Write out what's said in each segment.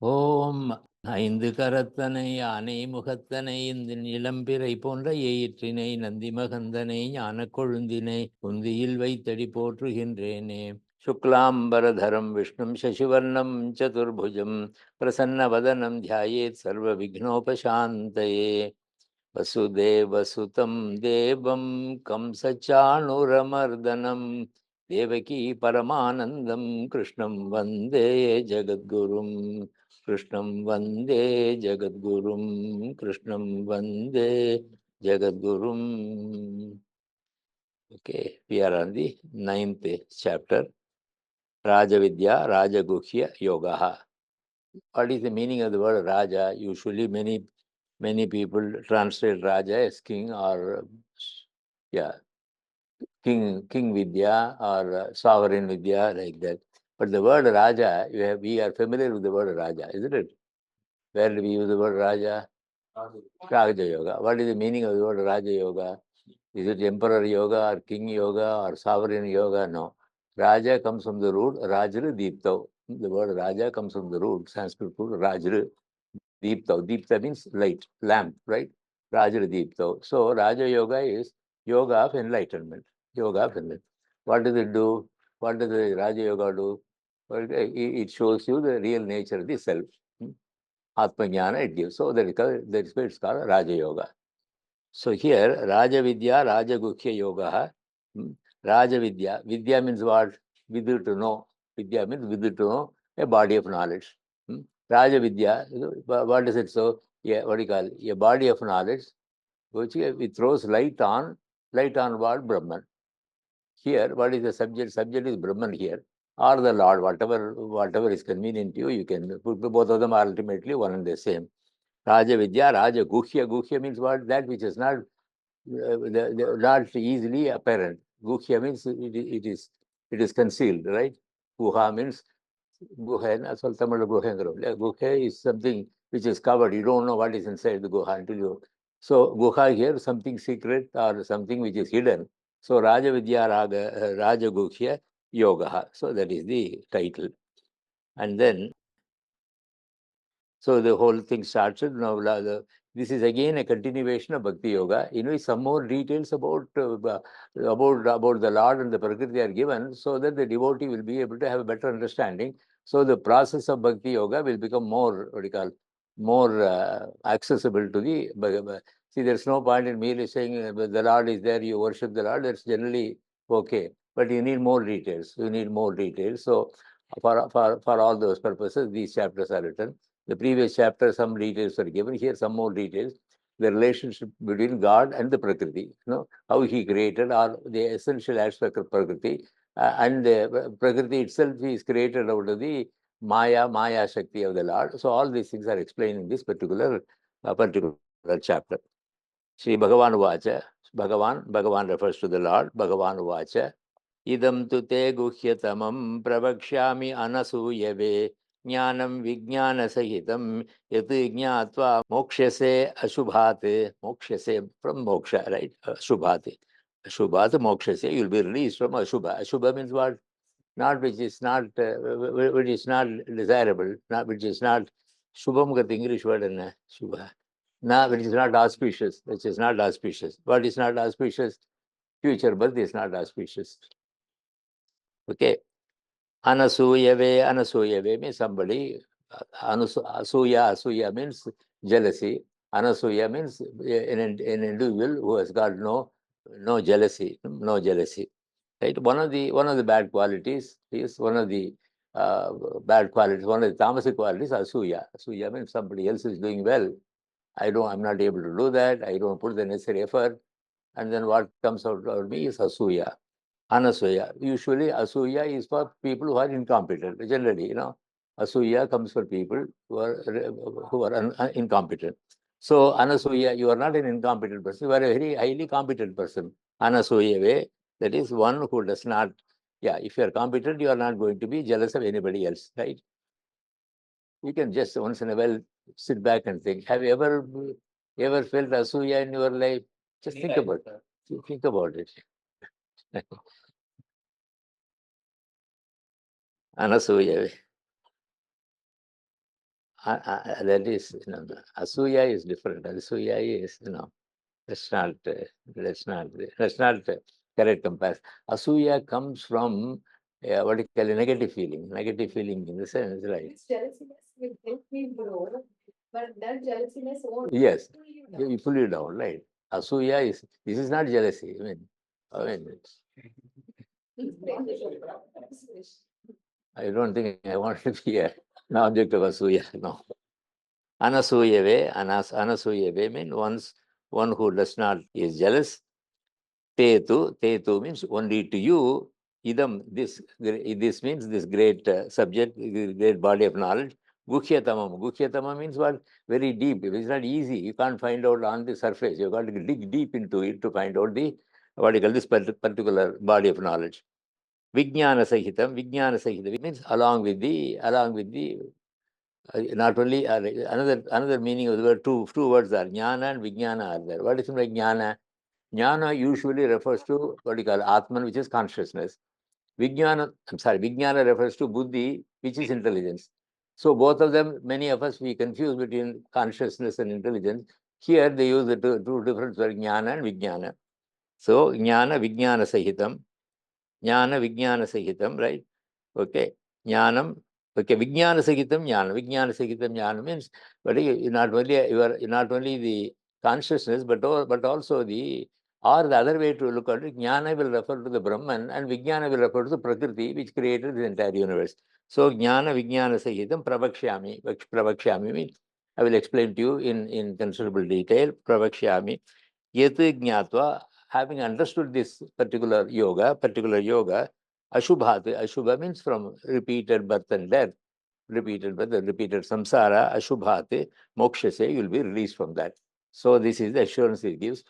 ஓம் ஐந்து கரத்தனை யானை முகத்தனை இந்த இளம்பிறை போன்ற எயிற்றினை நந்தி மகந்தனை ஞான கொழுந்தினை குந்தியில் வைத்தடி போற்றுகின்றேனே. சுக்லாம்பரதரம் விஷ்ணும் சசிவர்ணம் சதுர்புஜம் பிரசன்னவதனம் ध्यायेत् सर्व विघ्नोपशान्तये. वसुदेवसुतं देवं कंसचाणूरमर्दनं देवकी परमानन्दं कृष्णं वन्दे जगद्गुरुं. कृष्णं वन्दे जगद्गुरुं. कृष्णं वन्दे जगद्गुरुं. Okay, we are on the 9th chapter, Raja-Vidyā, Rāja-Guhya-Yogaḥ. What is the meaning of the word Raja? Usually many people translate Raja as king or king Vidyā or sovereign Vidyā, like that. But the word Raja, we are familiar with the word Raja, isn't it? Where do we use the word Raja? Raja Yoga. What is the meaning of the word Raja Yoga? Is it emperor yoga or king yoga or sovereign yoga? No. Raja comes from the root Rajra Deeptav. The word Raja comes from the root Sanskrit root Rajra Deeptav. Deepta means light, lamp, right? Rajra Deeptav. So Raja Yoga is yoga of enlightenment. Yoga of enlightenment. What does it do? What does the Raja Yoga do? Well, it shows you the real nature of the self. Atma Jnana it gives. So that is why it's called Raja Yoga. So here, Raja-Vidyā, Rāja-Guhya-Yogaḥ. Raja-Vidyā. Vidya means what? Vidya to know. Vidya means vidya to know, a body of knowledge. Raja-Vidyā, what is it? So, what do you call it? A body of knowledge, which it throws light on what? Brahman. Here, what is the subject? Subject is Brahman here, or the Lord, whatever is convenient to you, you can put both of them are ultimately one and the same. Raja-Vidyā, Raja-Guhya. Guhya means what? That which is not not easily apparent. Guhya means it is concealed, right? Guha means Guha is something which is covered. You don't know what is inside the Guha until you. So Guha here, something secret or something which is hidden. So Raja-Vidyā, Raja-Guhya-Yogaḥ. So that is the title. And then, so the whole thing started. Now, this is again a continuation of Bhakti Yoga. In which some more details about the Lord and the Prakriti are given, so that the devotee will be able to have a better understanding. So the process of Bhakti Yoga will become more, more accessible to the Bhagavad. See, there's no point in merely saying the Lord is there, you worship the Lord. That's generally okay, but you need more details. You need more details. So for all those purposes, these chapters are written. The previous chapter, some details are given. Here, some more details. The relationship between God and the Prakriti, how He created, or the essential aspect of Prakriti. And the Prakriti itself is created out of the Maya Shakti of the Lord. So all these things are explained in this particular chapter. Sri Bhagavan Vacha. Bhagavan refers to the Lord. Bhagavan Vacha. Idam tu te guhyatamam pravakshami anasuyave jnanam vijnana sahitam yat jnatva mokshase ashubhate. Mokshase from moksha, right? Ashubhate. Ashubhate mokshase. You'll be released from ashubha. Ashubha means what? Not which is not desirable, not which is not shubham got the English word in shubha. Not which is not auspicious, which is not auspicious. What is not auspicious? Future birth is not auspicious. Okay. Anasuyave means somebody. Asuya means jealousy. Anasuya means an individual who has got no jealousy, Right? One of the bad qualities is one of the bad qualities. One of the tamasic qualities, asuya. Asuya means somebody else is doing well. I'm not able to do that. I don't put the necessary effort, and then what comes out of me is asuya. Anasuya. Usually, asuya is for people who are incompetent. Generally, asuya comes for people who are incompetent. So, anasuya, you are not an incompetent person. You are a very highly competent person. Anasuya way, that is one who does not. If you are competent, you are not going to be jealous of anybody else, right? You can just once in a while sit back and think. Have you ever felt asuya in your life? Just think about it. Think about it. Anasuya. That is, asuya is different. Asuya is, that's not correct comparison. Asuya comes from what you call a negative feeling. Negative feeling in the sense, right? This jealousiness will help me grow, but that jealousiness won't. Yes, you pull you down, right? Asuya is, this is not jealousy. I don't think I want to be an object of asuya. No. Anasuyave, anasuyave means one who does not is jealous. Tetu means only to you. Idam, this means this great subject, great body of knowledge. Guhyatamam means what? Very deep. It's not easy. You can't find out on the surface. You've got to dig deep into it to find out the, what you call this particular body of knowledge. Vijnana Sahitam means along with the not only another meaning of the word, two words are jnana and vijnana are there. What is like jnana? Jnana usually refers to what you call Atman, which is consciousness. Vijnana refers to buddhi, which is intelligence. So both of them, many of us, we confuse between consciousness and intelligence. Here they use the two different words, jnana and vijnana. So jnana vijnana sahitam, right? Okay, jnanam. Okay, vijnana sahitam jnana means, but not only the consciousness, but also the other way to look at it. Jnana will refer to the Brahman, and vijnana will refer to the Prakriti, which created the entire universe. So jnana vijnana sahitam pravakshyami means, I will explain to you in considerable detail. Pravakshyami yet jnatva, having understood this particular yoga, Ashubhat means from repeated birth and death, repeated samsara, Ashubhat, mokshase, you will be released from that. So this is the assurance it gives.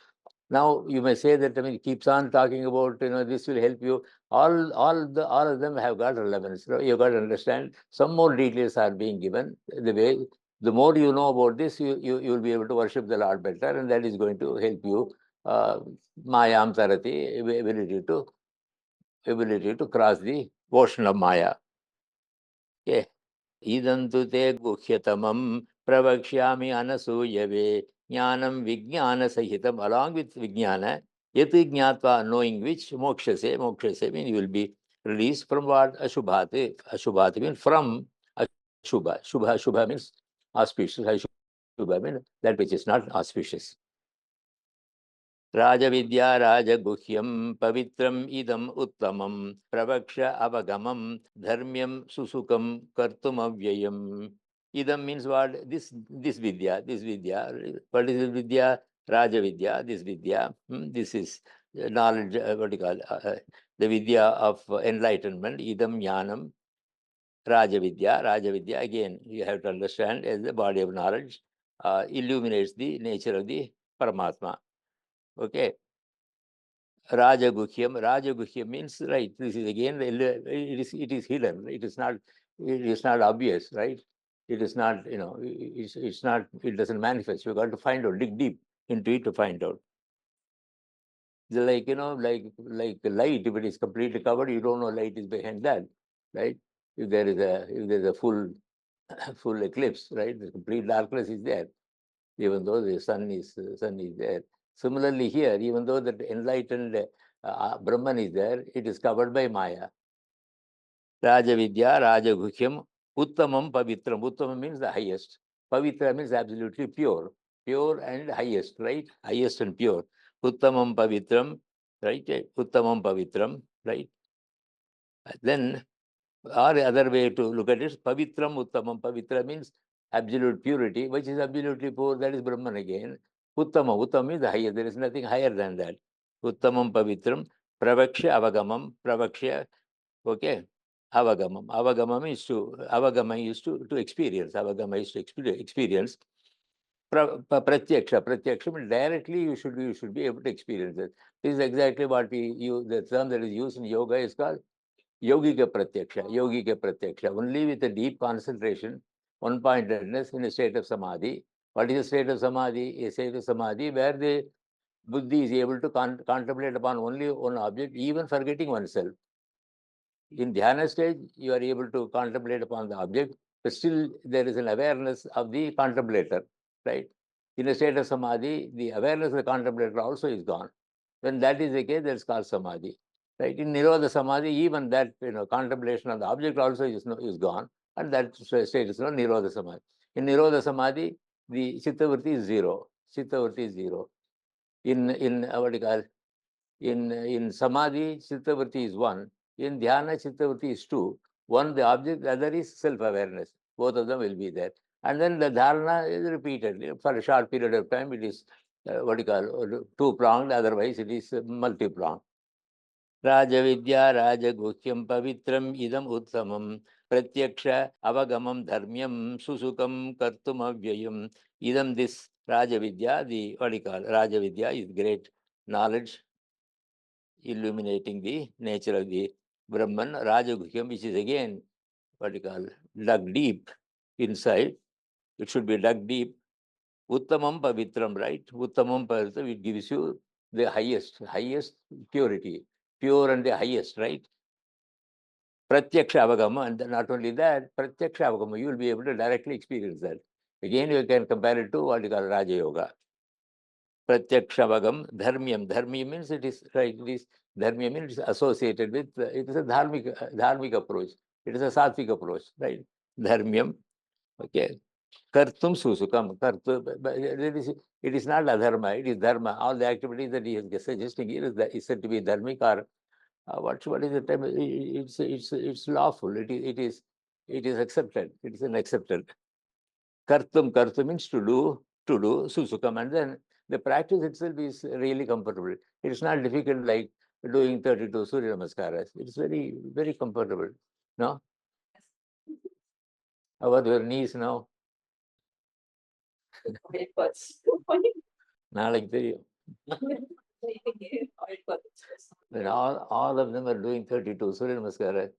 Now you may say that, it keeps on talking about, this will help you. All of them have got relevance. You've got to understand some more details are being given. The more you know about this, you will be able to worship the Lord better, and that is going to help you. Mayam Tarati, ability to cross the ocean of Maya. Okay. Idantu te guhyatamam pravakshyami anasuyave jnanam vijnana sahitam, along with vijnana, yati jnatva, knowing which, mokshase means you will be released from what? Ashubhati means from Ashubha. Shubha means auspicious. Ashubha means that which is not auspicious. Raja-Vidyā Rāja-Guhya-Yogaḥ Pavitram idam uttamam pravaksha avagamam dharmyam susukam kartum avyayam. Idam means what? This Vidyā. What is this Vidyā? Raja-Vidyā, this Vidyā. This is knowledge, what do you call, the Vidyā of enlightenment. Idam jnanam Raja-Vidyā, again, you have to understand as the body of knowledge, illuminates the nature of the Paramatma. Okay. Raja-Guhya means, right, this is again, it is hidden. It is not obvious, right? It is not, it's not, it doesn't manifest. You've got to find out, dig deep into it to find out. Like, like light, if it is completely covered, you don't know light is behind that, right? If there is a full eclipse, right? The complete darkness is there, even though the sun is there. Similarly here, even though the enlightened Brahman is there, it is covered by Maya. Raja-Vidyā Rāja-Guhya-Yogaḥ Uttamam Pavitram. Uttamam means the highest. Pavitra means absolutely pure. Pure and highest, right? Highest and pure. Uttamam Pavitram, right? Uttamam Pavitram, right? Then, or the other way to look at it is Pavitram Uttamam. Pavitra means absolute purity, which is absolutely pure, that is Brahman again. Uttama means the highest, there is nothing higher than that. Uttamam Pavitram, Pravaksha Avagamam, Pravaksha, okay, Avagamam. Avagama is to experience. Avagama is to experience. Pratyaksha means directly you should be able to experience it. This is exactly what the term that is used in yoga is called Yogika Pratyaksha. Only with a deep concentration, one-pointedness in a state of samadhi. What is a state of samadhi? A state of samadhi where the buddhi is able to contemplate upon only one object, even forgetting oneself. In dhyana stage, you are able to contemplate upon the object but still there is an awareness of the contemplator, right? In a state of samadhi, the awareness of the contemplator also is gone. When that is the case, that's called samadhi, right? In nirodha samadhi, even that contemplation of the object also is gone, and that state is nirodha samadhi. In nirodha samadhi, the chittavritti is zero. Chittavritti is zero. In what do you call? In samadhi, chittavritti is one. In dhyana, chittavritti is two. One the object, the other is self-awareness. Both of them will be there. And then the dharana is repeated. For a short period of time, it is what you call two-pronged, otherwise it is multi-pronged. Raja-Vidyā Rāja-Guhya-Yogaḥ pavitram idam uttamam pratyaksha avagamam dharmyam susukam kartum avyayam. Idam, this Raja-Vidyā, the what you call Raja-Vidyā is great knowledge illuminating the nature of the Brahman. Raja-Guhya, which is again what you call dug deep inside. It should be dug deep. Uttamam pavitram, right? Uttamam pavitram, it gives you the highest purity, pure and the highest, right? Pratyaksha avagama, and not only that, pratyaksha avagama, you will be able to directly experience that. Again, you can compare it to what you call Raja Yoga. Pratyaksha avagam, dharmyam. Dharmyam means it is right. It is dharmyam means it is associated with. It is a dharmic approach. It is a sattvic approach, right? Dharmyam. Okay. Kartum susukam. It is not adharma, it is dharma. All the activities that he is suggesting here is said to be dharmic, or what is the term? It's lawful. It is accepted. It is an accepted. Kartum means to do susukam, and then the practice itself is really comfortable. It is not difficult like doing 32 Surya Namaskaras. It is very, very comfortable. No? How about your knees now? நாளைக்கு தெரியும். When all of them are doing 32 Surya Namaskara,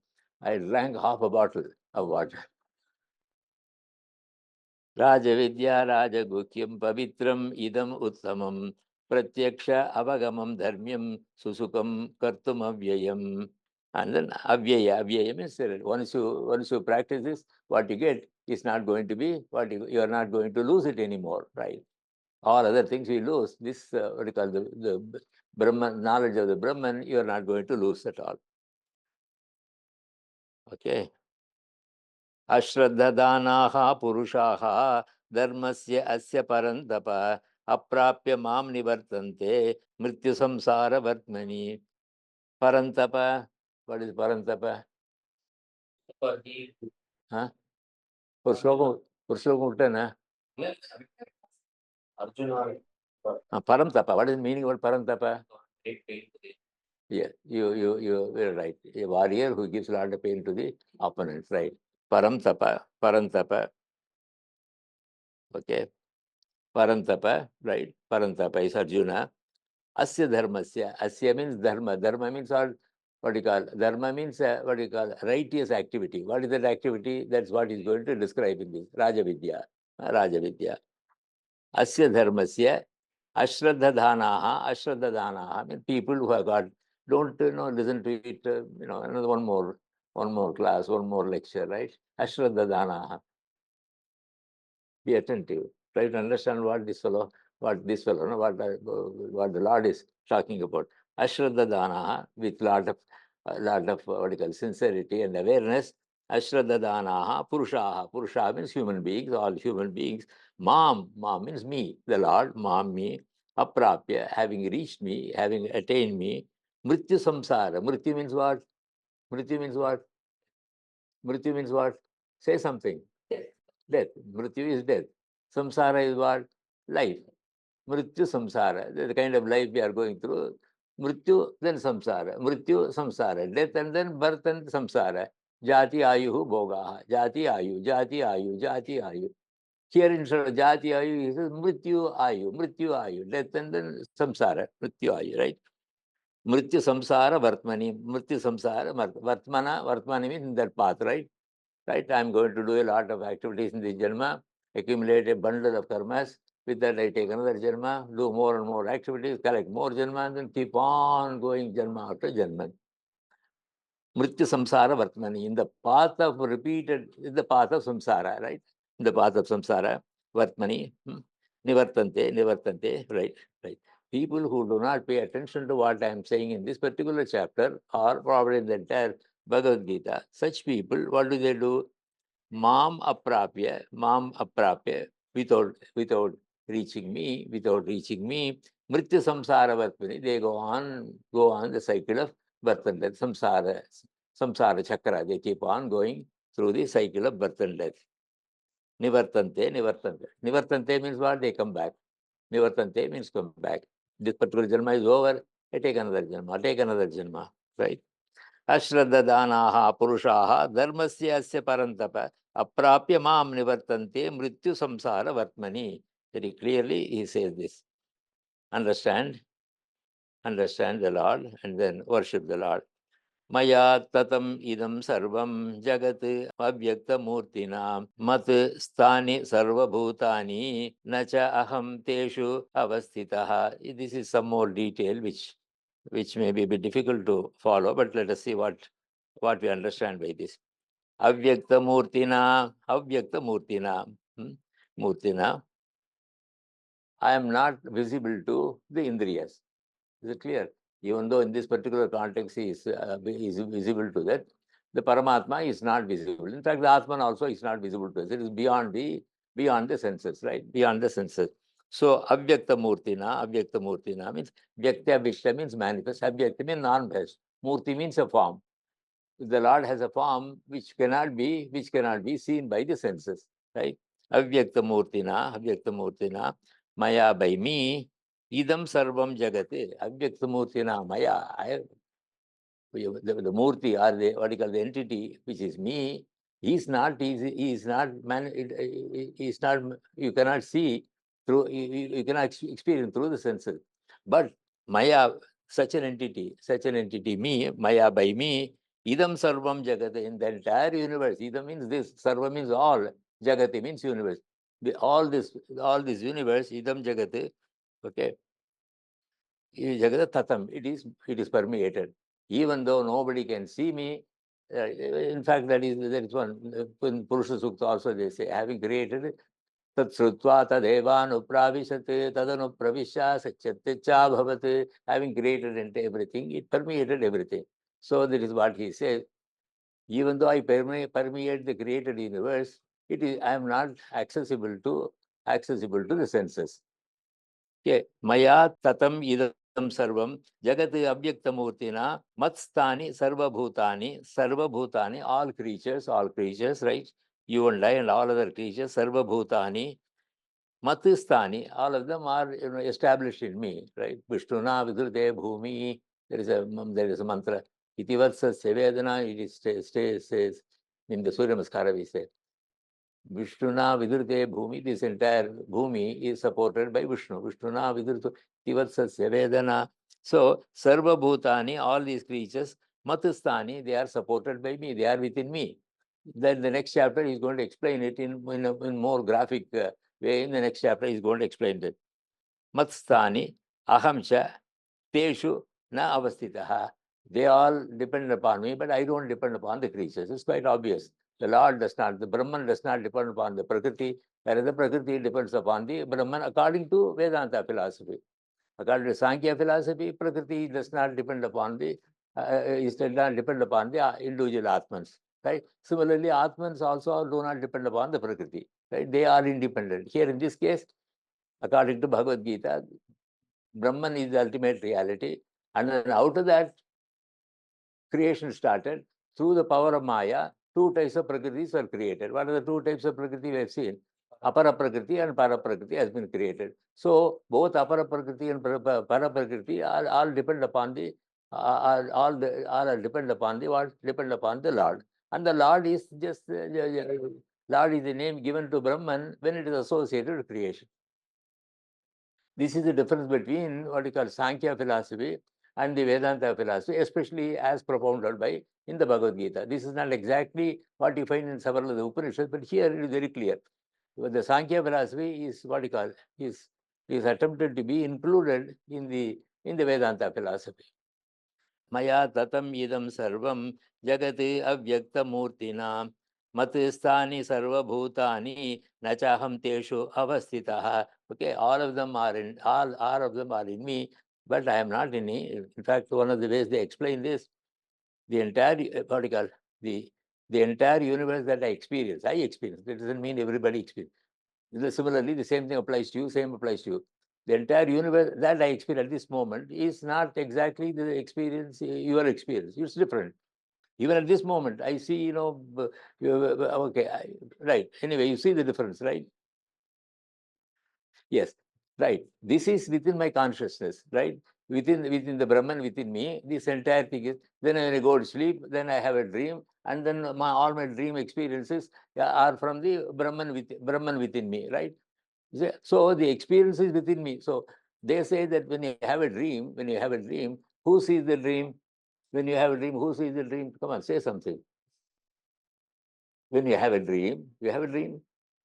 I drank half a bottle of water. Raja-Vidyā Rāja-Guhya-Yogaḥ pavitram idam uttamam pratyaksha avagamam dharmyam susukam kartum avyayam. And then avyaya means once you practice this, what you get is not going to be what you are not going to lose it anymore, right? All other things you lose. This what you call the Brahman, knowledge of the Brahman, you are not going to lose at all. Okay. Ashraddhadanaha purushaha dharmasya asya parantapa aprapya mam nivartante mrityu samsara vartmani. Parantapa. What is parantapa? Huh? ஒரு ஸ்லோகம் விட்டேனா? Parantapa. What is the meaning of parantapa? Yeah, you're right. A warrior who gives a lot of pain to the opponents, right? Parantapa. Okay. Parantapa, right? Parantapa is Arjuna. Asya dharmasya. Asya means dharma. Dharma means all what you call. Dharma means what you call righteous activity. What is that activity? That's what he's going to describe in this Raja-Vidyā. Raja-Vidyā. Asya dharmasya. Ashraddhadanaha mean people who have got, don't listen to it, another one more class, one more lecture, right? Ashraddhadanaha. Be attentive. Try to understand what the Lord is talking about. Ashraddhadanaha, with lot of what you call sincerity and awareness. Ashraddhadanaha purushaha. Purusha means human beings, all human beings. Mam means me, the Lord, mam me. Aprapya, having reached me, having attained me. Mrityu samsara. Mrityu means what? Mrityu means what? Mrityu means what? Say something. Death. Mrityu is death. Samsara is what? Life. Mrityu samsara. The kind of life we are going through. Mrityu, then samsara. Mrityu, samsara. Death and then birth and samsara. Jati ayuhu bhogaha. Jati ayu. Here instead of jati ayu, he says mrityu ayu. Death and then samsara. Mrityu ayu, right? Mrityu samsara vartmani. Mrityu samsara vartmani means in that path, right? Right? I'm going to do a lot of activities in this janma, accumulate a bundle of karmas. With that, I take another janma, do more and more activities, collect more janma, and then keep on going janma after janma. Mrityu samsara vartmani. In the path of repeated, in the path of samsara, right? In the path of samsara, vartmani, nivartante, right, right. People who do not pay attention to what I am saying in this particular chapter, or probably in the entire Bhagavad Gita, such people, what do? Mam aprapya, without reaching me, mrityu samsara vartmani, they go on the cycle of birth and death, samsara chakra, they keep on going through the cycle of birth and death. Nivartante. Nivartante means what? They come back. Nivartante means come back. This particular janma is over, I take another janma, right? Ashraddadanaha purushaha dharmasya asya parantapa aprapya mam nivartante mrityu samsara vartmani. Very clearly he says this. Understand the Lord and then worship the Lord. Maya tatam idam sarvam jagat avyakta murtina mat sthani sarva bhutani nacha aham teshu avastitaha. This is some more detail which may be a bit difficult to follow, but let us see what we understand by this. Avyakta murtina. Murtina. I am not visible to the indriyas. Is it clear? Even though in this particular context he is visible to that, the Paramatma is not visible. In fact, the Atman also is not visible to us. It is beyond the senses, right? Beyond the senses. So avyakta murtina means vyakta vyakta means manifest. Avyakta means non-manifest. Murti means a form. The Lord has a form which cannot be seen by the senses, right? Avyakta murtina, maya by me, idam sarvam jagate, avyakta murtina maya. The murti, or the what you call the entity, which is me, he is not. You cannot see through. You cannot experience through the senses. But maya, such an entity, me, maya by me, idam sarvam jagate, in the entire universe. Idam means this. Sarva means all. Jagati means universe. All this universe. Idam jagate. Okay. Jagata tatam. It is permeated. Even though nobody can see me, in fact, there is one in Purusha Sukta also they say, having created tat srutva tadevan upravishat tadanu pravisya satyatcha bhavat, having created into everything, it permeated everything. So that is what he says. Even though I permeate the created universe, I am not accessible to the senses. Okay. Maya tatam idam sarvam jagat avyaktamurtina matstani sarvabhutani, all creatures, right? You and I and all other creatures, sarvabhutani, matstani, all of them are established in me, right? Vishnuna vidrute bhumi, there is a mantra. Itivatsa sevedana, it says in the Surya Namaskara we say. Vishnuna vidrute bhumi, this entire bhumi is supported by Vishnu. Vishnuna vidrute tivatsasya vedana. So, sarva bhutani, all these creatures, matastani, they are supported by me, they are within me. Then the next chapter is going to explain it in more graphic way. In the next chapter, he is going to explain that. Matstani, ahamcha, teshu na avastitaha. They all depend upon me, but I don't depend upon the creatures. It's quite obvious. The Lord does not, the Brahman does not depend upon the Prakriti, whereas the Prakriti depends upon the Brahman according to Vedanta philosophy. According to Sankhya philosophy, Prakriti does not depend upon the individual Atmans. Right? Similarly, Atmans also do not depend upon the Prakriti. Right? They are independent. Here in this case, according to Bhagavad Gītā, Brahman is the ultimate reality. And then out of that, creation started. Through the power of Maya, two types of Prakritis were created. What are the two types of Prakriti we have seen? Apara Prakriti and Para Prakriti has been created. So both Apara Prakriti and Para Prakriti all depend upon the depend upon the Lord. And the Lord is just Lord is the name given to Brahman when it is associated with creation. This is the difference between what you call Sankhya philosophy and the Vedanta philosophy, especially as propounded by in the Bhagavad Gita. This is not exactly what you find in several of the Upanishads, but here it is very clear. The Sankhya philosophy is what you call is attempted to be included in the Vedanta philosophy. Maya tatam idam sarvam jagati avyaktamurtina matistani sarva bhutani nachaham teshu avastitaha. Okay, all of them are in me, but I am not in me. In fact, one of the ways they explain this, the entire particle, the entire universe that I experience. That doesn't mean everybody experience. Similarly, the same thing applies to you, same applies to you. The entire universe that I experience at this moment is not exactly the experience, your experience. It's different. Even at this moment, I see, okay, right. Anyway, you see the difference, right? Yes, right. This is within my consciousness, right? Within the Brahman within me, this entire thing is. Then when I go to sleep, then I have a dream, and then all my dream experiences are from the Brahman within me, right? So the experience is within me. So they say that when you have a dream, who sees the dream? When you have a dream, who sees the dream? Come on, say something. When you have a dream, you have a dream.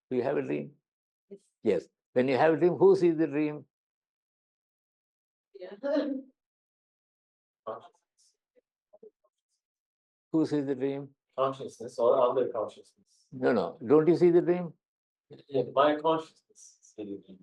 Do you have a dream? Yes. When you have a dream, who sees the dream? Yeah. Who sees the dream? Consciousness or other consciousness? No. Don't you see the dream? Yeah, my consciousness sees the dream.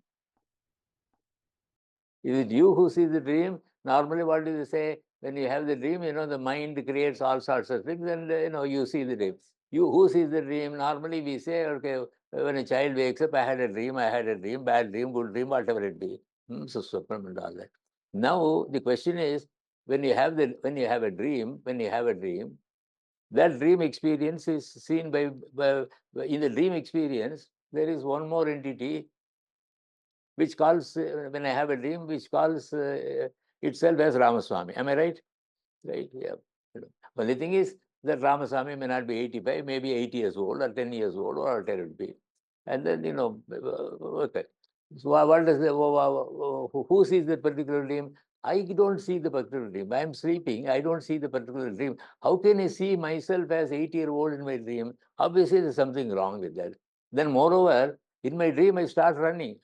Is it you who sees the dream? Normally, what do they say? When you have the dream, the mind creates all sorts of things, and you see the dream. You who sees the dream? Normally, we say, okay, when a child wakes up, I had a dream, bad dream, good dream, whatever it be. So Swapnam and all that. Now the question is, when you have a dream, that dream experience is seen by in the dream experience. There is one more entity which calls, when I have a dream, which calls itself as Ramaswamy. Am I right? Right, yeah. Only thing is that Ramaswamy may not be 85, maybe 80 years old or 10 years old or whatever it be. And then, okay. So what does who sees the particular dream? I don't see the particular dream. I am sleeping. I don't see the particular dream. How can I see myself as 80-year-old in my dream? Obviously, there's something wrong with that. Then, moreover, in my dream, I start running.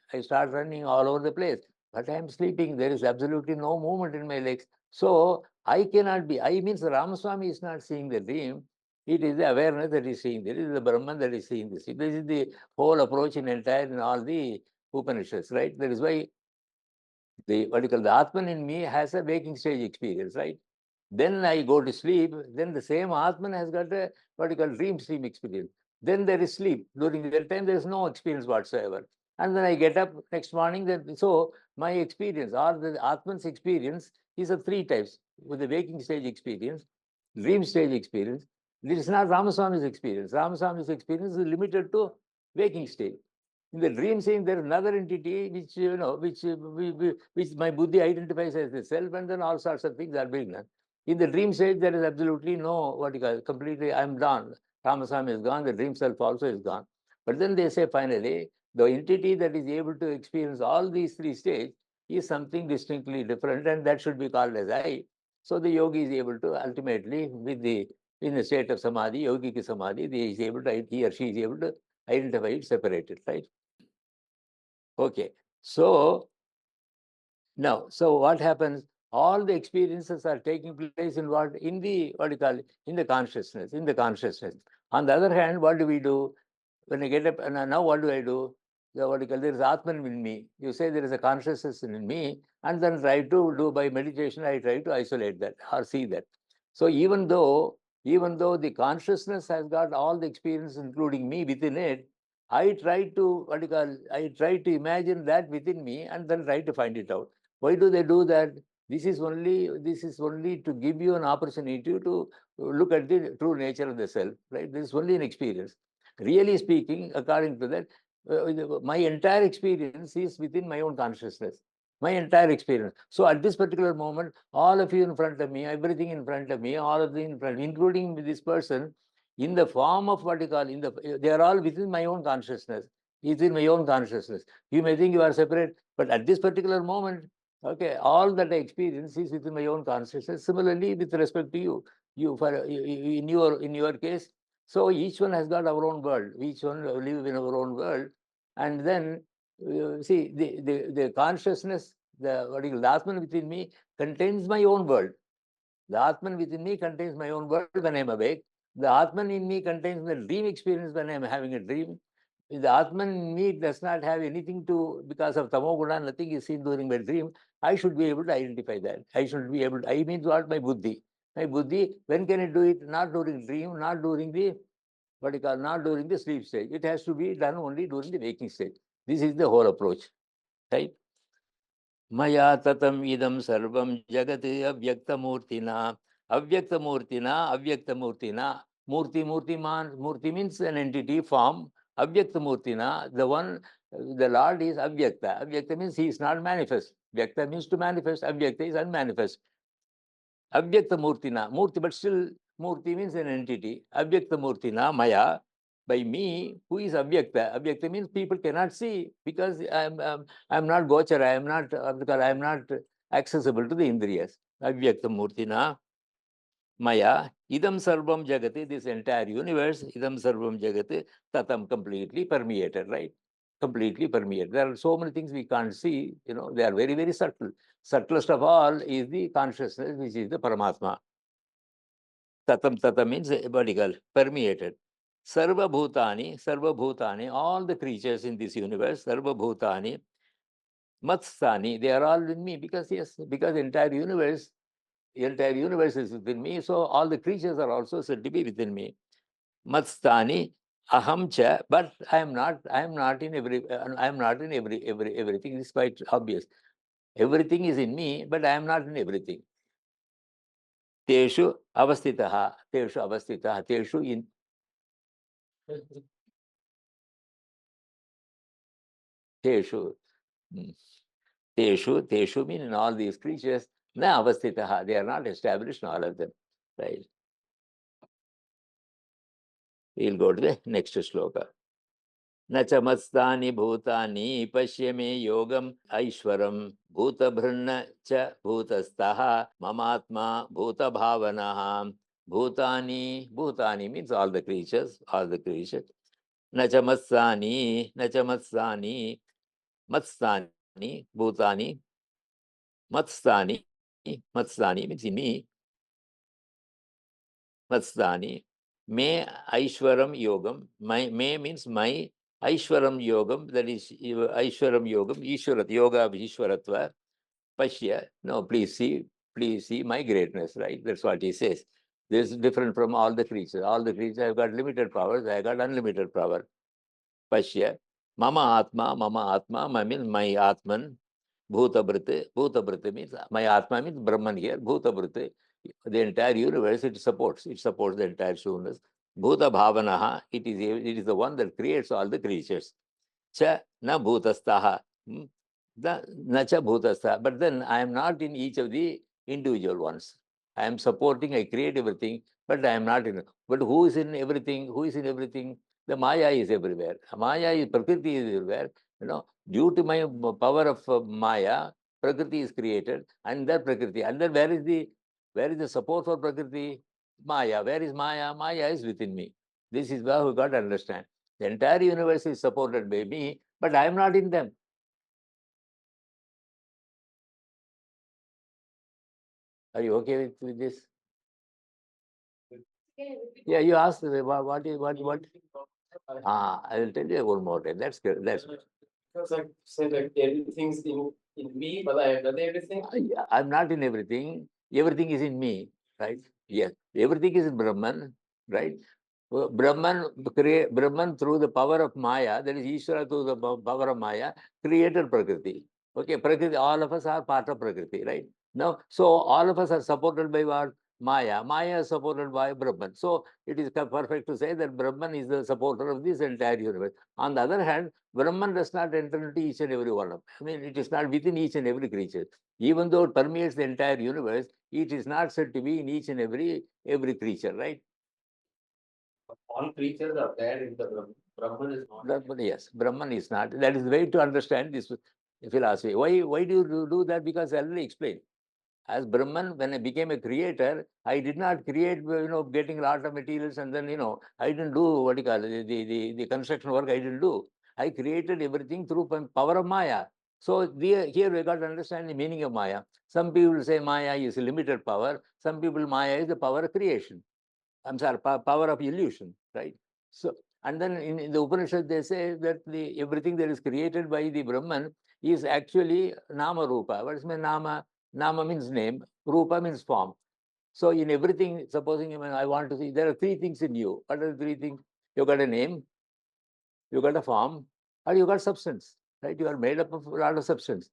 All over the place. But I am sleeping. There is absolutely no movement in my legs. So I cannot be. I means Ramaswamy is not seeing the dream. It is the awareness that is seeing. It is the Brahman that is seeing this. This is the whole approach in all the Upanishads, right? That is why the Atman in me has a waking stage experience, right? Then I go to sleep. Then the same Atman has got a dream stream experience. Then there is sleep. During that time, there is no experience whatsoever. And then I get up next morning. So my experience, or the Atman's experience, is of three types: with the waking stage experience, dream stage experience. This is not Ramaswamy's experience. Ramaswamy's experience is limited to waking stage. In the dream scene, there is another entity which my buddhi identifies as the self, and then all sorts of things are being done. In the dream stage, there is absolutely no completely. I'm gone. Ramaswamy is gone. The dream self also is gone. But then they say finally, the entity that is able to experience all these three stages is something distinctly different, and that should be called as I. So the yogi is able to ultimately, in the state of samadhi, yogic samadhi, he or she is able to identify it, separate it, right? Okay, so now, so what happens? All the experiences are taking place in in the consciousness, On the other hand, what do we do? When I get up, and now what do I do? There is Atman in me. You say there is a consciousness in me, and then try to do by meditation, I try to isolate that or see that. So even though the consciousness has got all the experience, including me within it, I try to imagine that within me and then try to find it out. Why do they do that? This is only to give you an opportunity to look at the true nature of the self, right? This is only an experience. Really speaking, according to that, my entire experience is within my own consciousness. My entire experience. So at this particular moment, all of you in front of me, everything in front of me, all of them in front, including this person, in the form of they are all within my own consciousness. It's in my own consciousness. You may think you are separate, but at this particular moment, okay, all that I experience is within my own consciousness. Similarly, with respect to you, in your case, so each one has got our own world. Each one live in our own world, and then see the consciousness, the Atman within me contains my own world. The Atman within me contains my own world when I am awake. The Atman in me contains the dream experience when I am having a dream. The Atman in me does not have anything to, because of Tamoguna, nothing is seen during my dream. I should be able to identify that. I should be able to, I mean what? My buddhi. My buddhi, when can I do it? Not during dream, not during the, what you call, not during the sleep stage. It has to be done only during the waking stage. This is the whole approach, right? Maya tatam idam sarvam jagati avyaktamurtina. Avyaktamurtina. Murti means an entity, form. Avyaktamurtina, the one, the Lord is avyakta. Avyakta means he is not manifest. Vyakta means to manifest. Avyakta is unmanifest. Avyaktamurtina, Murti, but still Murti means an entity. Avyaktamurtina, Maya, by me, who is Avyakta. Avyakta means people cannot see because I'm not Gochara, I am not accessible to the Indriyas. Avyaktamurtina, Maya, idam sarvam jagati, this entire universe, idam sarvam jagati, tatam, completely permeated, right? Completely permeated. There are so many things we can't see, they are very, very subtle. Subtlest of all is the consciousness, which is the Paramatma. Tatam means vertical, permeated. Sarva Bhutani, all the creatures in this universe, Sarva Bhutani, Matstani, they are all in me because the entire universe is within me, so all the creatures are also said to be within me. Matstani, aham cha, but I am not in everything. This is quite obvious. Everything is in me, but I am not in everything. Teshu avastitaha, teshu in teshu. Teshu mean in all these creatures, na avastitaha, they are not established in all of them. Right. We'll go to the next sloka. Nacha matstani bhutani pashyame yogam aishwaram bhutabhrna cha bhutastaha mamatma bhuta bhavanaha. Bhutani means all the creatures. Nacha matstani bhutani matstani means in me. Matstani me aishwaram yogam. My me means my aishwaram yogam, that is aishwaram yogam, ishwarat, yoga of ishwaratva. Pashya, no, please see my greatness, right? That's what he says. This is different from all the creatures. All the creatures have got limited powers, I got unlimited power. Pashya, mama atma, means my atman. Bhutabrite means my atma means Brahman here. Bhutabrite, the entire universe, it supports the entire universe. Bhuta bhavanaha, it is the one that creates all the creatures. Cha na bhutastaha. Na cha bhutastaha. But then I am not in each of the individual ones. I am supporting, I create everything, but I am not in. But who is in everything? The Maya is everywhere. Maya is, Prakriti is everywhere. Due to my power of Maya, Prakriti is created, and that Prakriti. And then where is the support for Prakriti? Maya. Where is Maya? Maya is within me. This is where we got to understand. The entire universe is supported by me, but I am not in them. Are you okay with this? Yeah, you asked what? I will tell you one more time. That's good. Because I said like everything's in me, but I have done everything. I'm not in everything. Everything is in me, right? Yes. Everything is in Brahman, right? Brahman through the power of Maya, that is Ishvara through the power of Maya, created Prakriti. Okay, Prakriti, all of us are part of Prakriti, right? Now, so all of us are supported by what? Maya. Maya is supported by Brahman. So it is perfect to say that Brahman is the supporter of this entire universe. On the other hand, Brahman does not enter into each and every one of them. I mean, it is not within each and every creature. Even though it permeates the entire universe, it is not said to be in each and every creature, right? All creatures are there in the Brahman. Brahman is not. Yes, Brahman is not. That is the way to understand this philosophy. Why do you do that? Because I already explained. As Brahman, when I became a creator, I did not create, getting a lot of materials and then, I didn't do what you call the construction work. I didn't do. I created everything through power of Maya. So here we got to understand the meaning of Maya. Some people say Maya is a limited power. Some people Maya is the power of creation. I'm sorry, power of illusion, right? So, and then in the Upanishad they say that everything that is created by the Brahman is actually Nama Rupa. What does mean Nama? Nama means name, Rupa means form. So in everything, supposing I want to see, there are three things in you. What are the three things? You got a name, you got a form, or you got substance, right? You are made up of a lot of substance.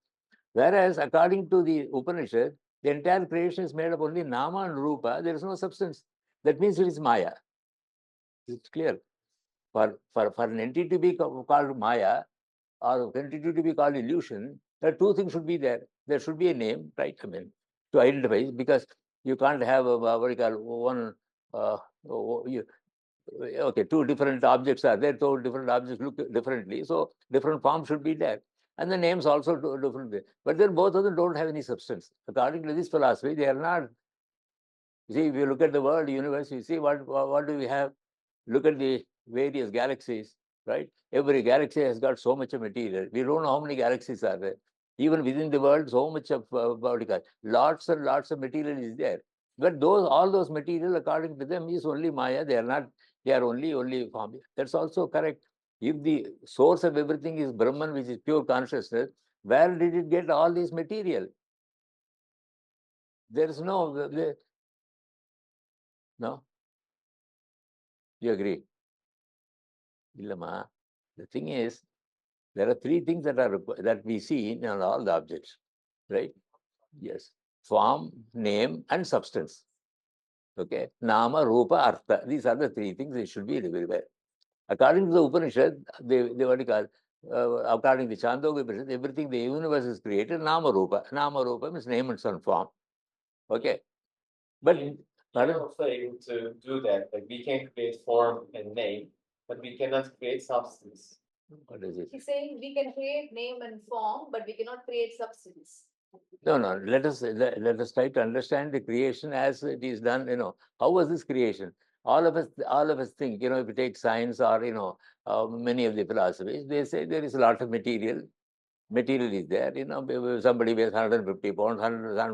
Whereas according to the Upanishad, the entire creation is made of only Nama and Rupa. There is no substance. That means it is Maya. It's clear. For an entity to be called Maya or entity to be called illusion, there are two things should be there. There should be a name, right? I mean, to identify, because you can't have what you call one. Okay, two different objects are there. Two different objects look differently, so different forms should be there, and the names also different. But then both of them don't have any substance. According to this philosophy, they are not. You see, if you look at the world, universe, you see what do we have? Look at the various galaxies, right? Every galaxy has got so much of material. We don't know how many galaxies are there. Even within the world, so much of lots and lots of material is there. But all those material, according to them, is only Maya. They are not. They are only form. That's also correct. If the source of everything is Brahman, which is pure consciousness, where did it get all this material? There is no. No. You agree? Illama. The thing is, there are three things that we see in all the objects, right? Yes. Form, name, and substance. Okay. Nama, Rupa, Artha. These are the three things they should be everywhere. According to the Upanishad, they what you call, according to Chandogya Upanishad, everything the universe is created, Nama Rupa. Nama Rupa means name and some form. Okay. But We're also able to do that. Like we can create form and name, but we cannot create substance. what is it? He's saying we can create name and form, but we cannot create substance. No. Let us try to understand the creation as it is done. How was this creation? All of us think. If you take science or many of the philosophies, they say there is a lot of material. Material is there. Somebody weighs 150 pounds,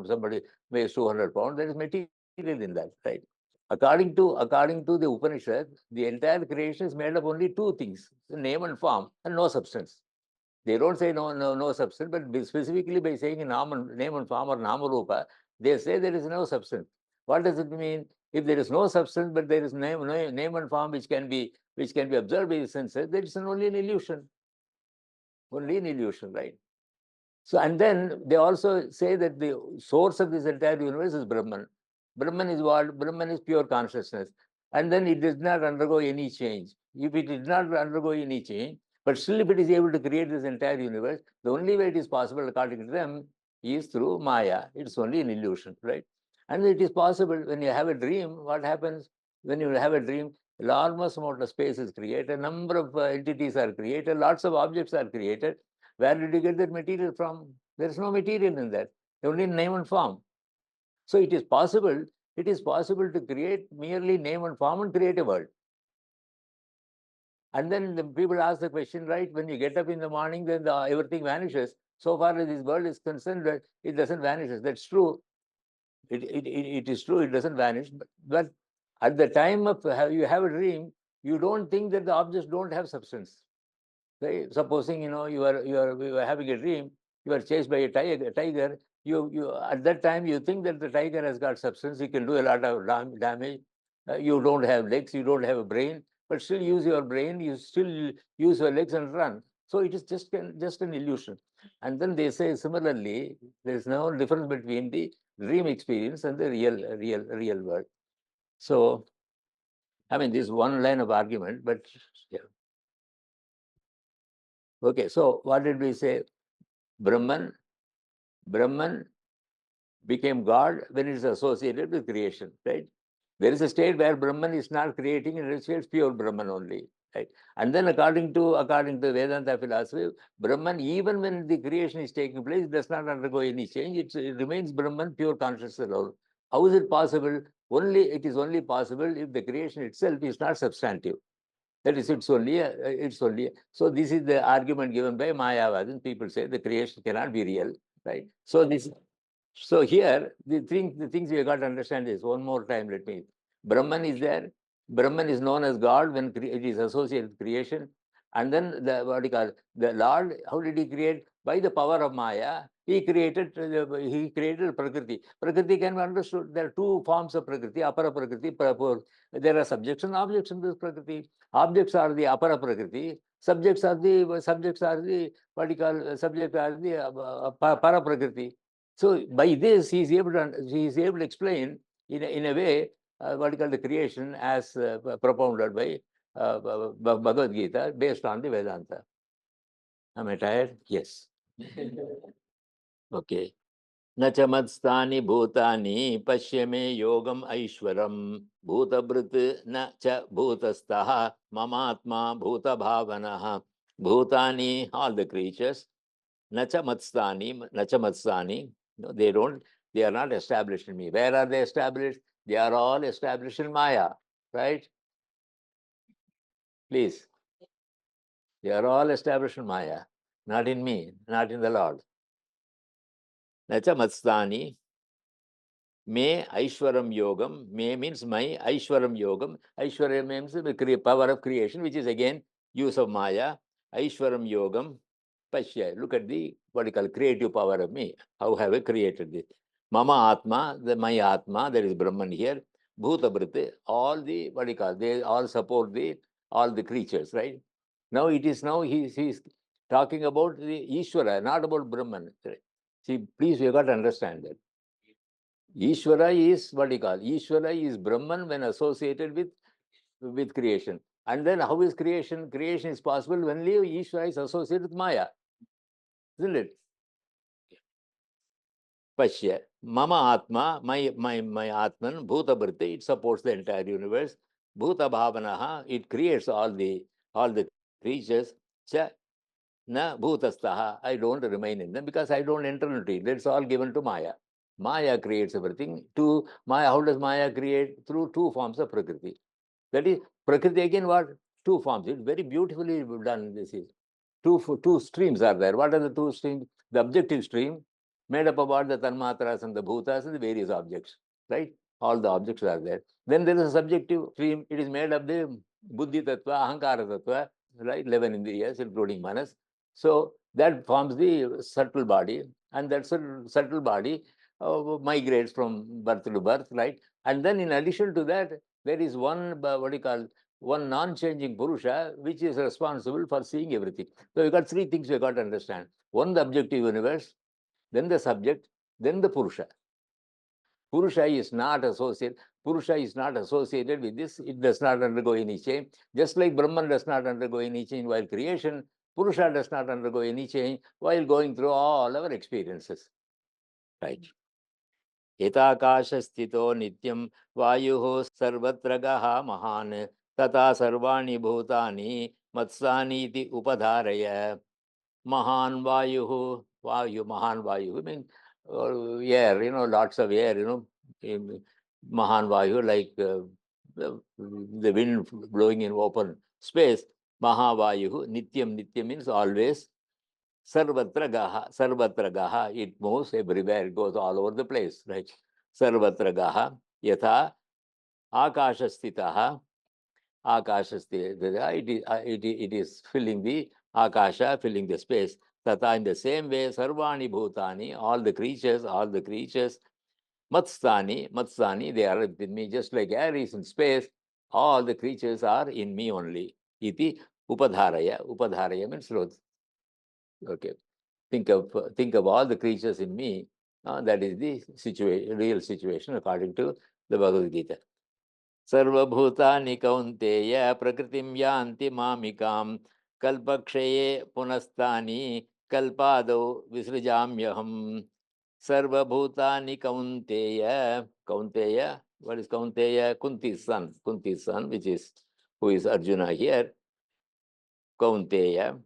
somebody weighs 200 pounds. There is material in that, right? According to the Upanishad, the entire creation is made of only two things: name and form, and no substance. They don't say no substance, but specifically by saying name and form or Nama Rupa, they say there is no substance. What does it mean? If there is no substance, but there is name and form which can be observed by the senses, that is only an illusion. Only an illusion, right? So, and then they also say that the source of this entire universe is Brahman. Brahman is what? Brahman is pure consciousness. And then it does not undergo any change. If it did not undergo any change, but still if it is able to create this entire universe, the only way it is possible, according to them, is through Maya. It's only an illusion, right? And it is possible when you have a dream. What happens when you have a dream? Enormous amount of space is created, a number of entities are created, lots of objects are created. Where did you get that material from? There is no material in that. Only name and form. So it is possible to create merely name and form and create a world. And then the people ask the question, right? When you get up in the morning, then everything vanishes. So far as this world is concerned, it doesn't vanish. That's true. It is true. It doesn't vanish. But at the time of you have a dream, you don't think that the objects don't have substance. Right? Supposing you are having a dream, you are chased by a tiger. You at that time you think that the tiger has got substance. He can do a lot of damage. You don't have legs. You don't have a brain, but still use your brain. You still use your legs and run. So it is just an illusion. And then they say similarly, there is no difference between the dream experience and the real world. So, I mean, this is one line of argument, but yeah. Okay, so what did we say? Brahman became God when it is associated with creation, right? There is a state where Brahman is not creating, and it's pure Brahman only, right? And then according to Vedanta philosophy, Brahman, even when the creation is taking place, does not undergo any change. It remains Brahman, pure consciousness alone. How is it possible? It is only possible if the creation itself is not substantive. That is, it's only, so this is the argument given by Mayavadin. People say the creation cannot be real, right? So here, the things we have got to understand is, one more time, let me, Brahman is there. Brahman is known as God when it is associated with creation. And then the Lord, how did he create? By the power of Maya, he created Prakriti. Prakriti can be understood. There are two forms of Prakriti, Apara Prakriti. There are subjects and objects in this Prakriti. Objects are the Apara Prakriti. Subjects are the Para Prakriti. So by this, he is able to explain in a way the creation as propounded by Bhagavad Gītā based on the Vedanta. Am I tired? Yes. Okay. न च मत्स्थानि भूतानि पश्य मे योगम ऐश्वरम भूतभृत् न च भूतस्थः ममात्मा भूतभावनः भूतानि, all the creatures, न च मत्स्थानि, no, they are not established in me. Where are they established? They are all established in Maya, right? Please. They are all established in Maya, not in me, not in the Lord. न च मत्स्थानि me Aishwaram Yogam. Me means my, Aishwaram Yogam. Aishwarya means the power of creation, which is again use of Maya. Aishwaram Yogam. Pashya. Look at the what you call creative power of me. How have I created this? Mama Atma, my Atma, there is Brahman here. Bhuta Brite, all the what you call, they all support all the creatures, right? Now he's talking about the Ishvara, not about Brahman. See, please, you got to understand that. Ishvara is what you call, Ishvara is Brahman when associated with creation. And then how is creation? Creation is possible when Ishvara is associated with Maya. Isn't it? Pashya. Mama Atma, my Atman, Bhuta Bhriti, it supports the entire universe. Bhuta Bhavanaha, it creates all the creatures. Cha na bhutastaha, I don't remain in them because I don't enter into it. That's all given to Maya. Maya creates everything. How does Maya create? Through two forms of Prakriti. That is, Prakriti again what? Two forms. It's very beautifully done. This is two streams are there. What are the two streams? The objective stream, made up about the Tanmatras and the Bhutas and the various objects, right? All the objects are there. Then there is a subjective stream. It is made of the Buddhi Tattva, Ahankara Tattva, right? 11 Indriyas, including Manas. So that forms the subtle body, and that subtle body migrates from birth to birth, right? And then in addition to that, there is one, one non-changing Purusha, which is responsible for seeing everything. So you got three things you got to understand. One, the objective universe, then the subject, then the Purusha. Purusha is not associated with this. It does not undergo any change. Just like Brahman does not undergo any change while creation, Purusha does not undergo any change while going through all our experiences. Right. Etakashasthito nityam vayuho sarvatragaha mahan tata sarvani bhutani matsani iti upadharaya. Mahan Vayuhu, Mahan Vayu. I mean, air, lots of air, Mahan Vayu, like the wind blowing in open space. Mahavayu, Nityam means always. Sarvatra it moves everywhere, it goes all over the place, right? Sarvatra Yatha, Akashasthitaha, it is filling the Akasha, filling the space. Tata, in the same way, Sarvani Bhutani, all the creatures, Matstani, they are within me, just like air is in space, all the creatures are in me only. Iti Upadharaya means Lord. Okay. Think of all the creatures in me. That is the real situation according to the Bhagavad Gītā. Sarvabhutani kaunteya prakritim yanti mamikam kalpaksheye punastani kalpado visrajamyaham. Sarvabhutani kaunteya. What is Kaunteya? Kunti's son, which is who is Arjuna here. Kaunteya.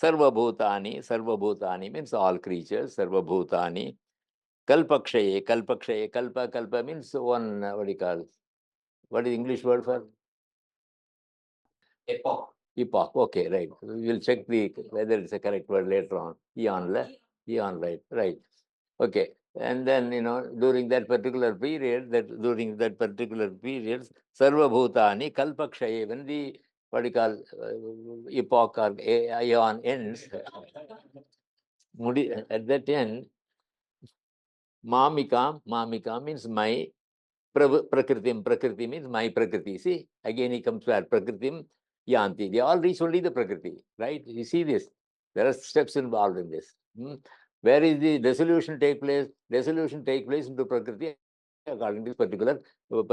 Sarvabhutani means all creatures. Sarvabhutani. Kalpakshaye, kalpa means one, what is the English word for? Epoch. Epoch. Okay, right. We will check whether it's a correct word later on. Eon, right, right. Okay. And then, during that particular period, Sarva Bhutani, Kalpakshaye, when the, what you call, epoch or Eon ends, at that end, Mamika means my, Prakriti means my Prakriti. See, again he comes back, Prakritim, Yanti. They all reach only the Prakriti, right? You see this. There are steps involved in this. Where is the dissolution take place? Dissolution take place into Prakriti according to this particular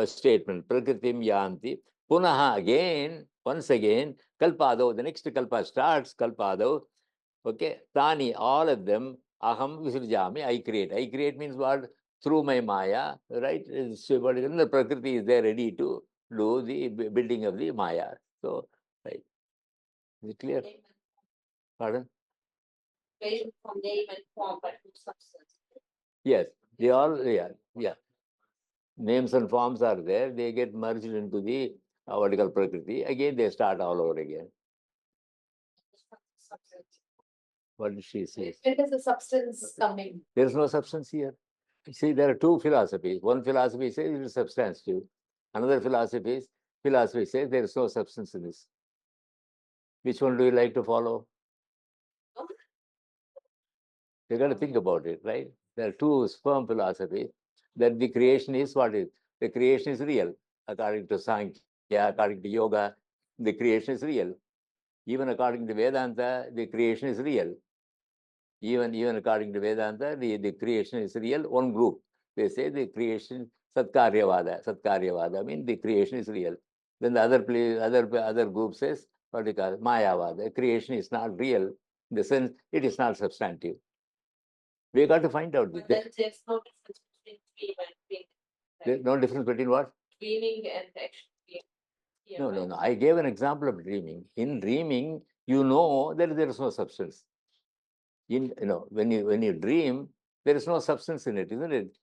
statement. Prakritim Yanti. Punaha again, once again, Kalpado, the next Kalpa starts, Kalpado. Okay, Tani, all of them, Aham Visrjami, I create. I create means what? Through my Maya, right? So, but the Prakriti is there ready to do the building of the Maya. So, right. Is it clear? Pardon? Based from name and form, but no substance. Yes, they all, yeah. Names and forms are there. They get merged into the vertical Prakriti. Again, they start all over again. Substance. What did she say? When does the substance coming? There is no substance here. See, there are two philosophies. One philosophy says it is substantive. Another philosophy says there is no substance in this. Which one do you like to follow? You got to think about it, right? There are two firm philosophies that the creation is what is. The creation is real. According to Sankhya, according to Yoga, the creation is real. Even according to Vedanta, the creation is real. Even according to Vedanta, the creation is real. One group, they say the creation, Satkaryavada means the creation is real. Then the other group says, what do you call it? Mayavada. Creation is not real in the sense it is not substantive. We got to find out this. But then there's no difference between dream and dream. There's no difference between what? Dreaming and actually. Yeah, No. I gave an example of dreaming. In dreaming, you know that there is no substance. When you dream, there is no substance in it, isn't it?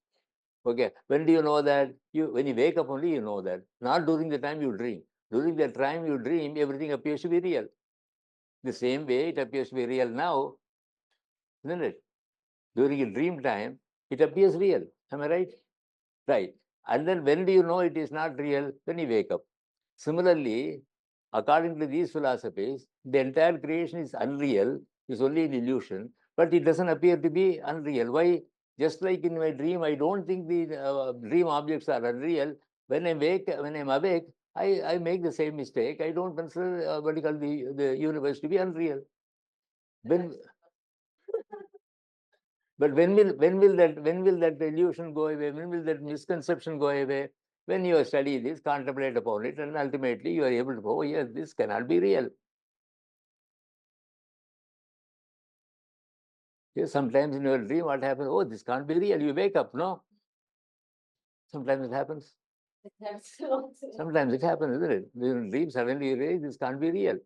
Okay. When do you know that? When you wake up only, you know that. Not during the time you dream. During the time you dream, everything appears to be real. The same way it appears to be real now, isn't it? During a dream time, it appears real. Am I right? Right. And then when do you know it is not real? When you wake up. Similarly, according to these philosophies, the entire creation is unreal, is only an illusion, but it doesn't appear to be unreal. Why? Just like in my dream, I don't think the dream objects are unreal. When I'm awake, I make the same mistake. I don't consider what you call the universe to be unreal. But when will that illusion go away? When will that misconception go away? When you study this, contemplate upon it, and ultimately you are able to go, oh yes, this cannot be real. Yes, sometimes in your dream, what happens? Oh, this can't be real. You wake up, no? Sometimes it happens. Sometimes it happens, isn't it? In dream, suddenly you realize this can't be real.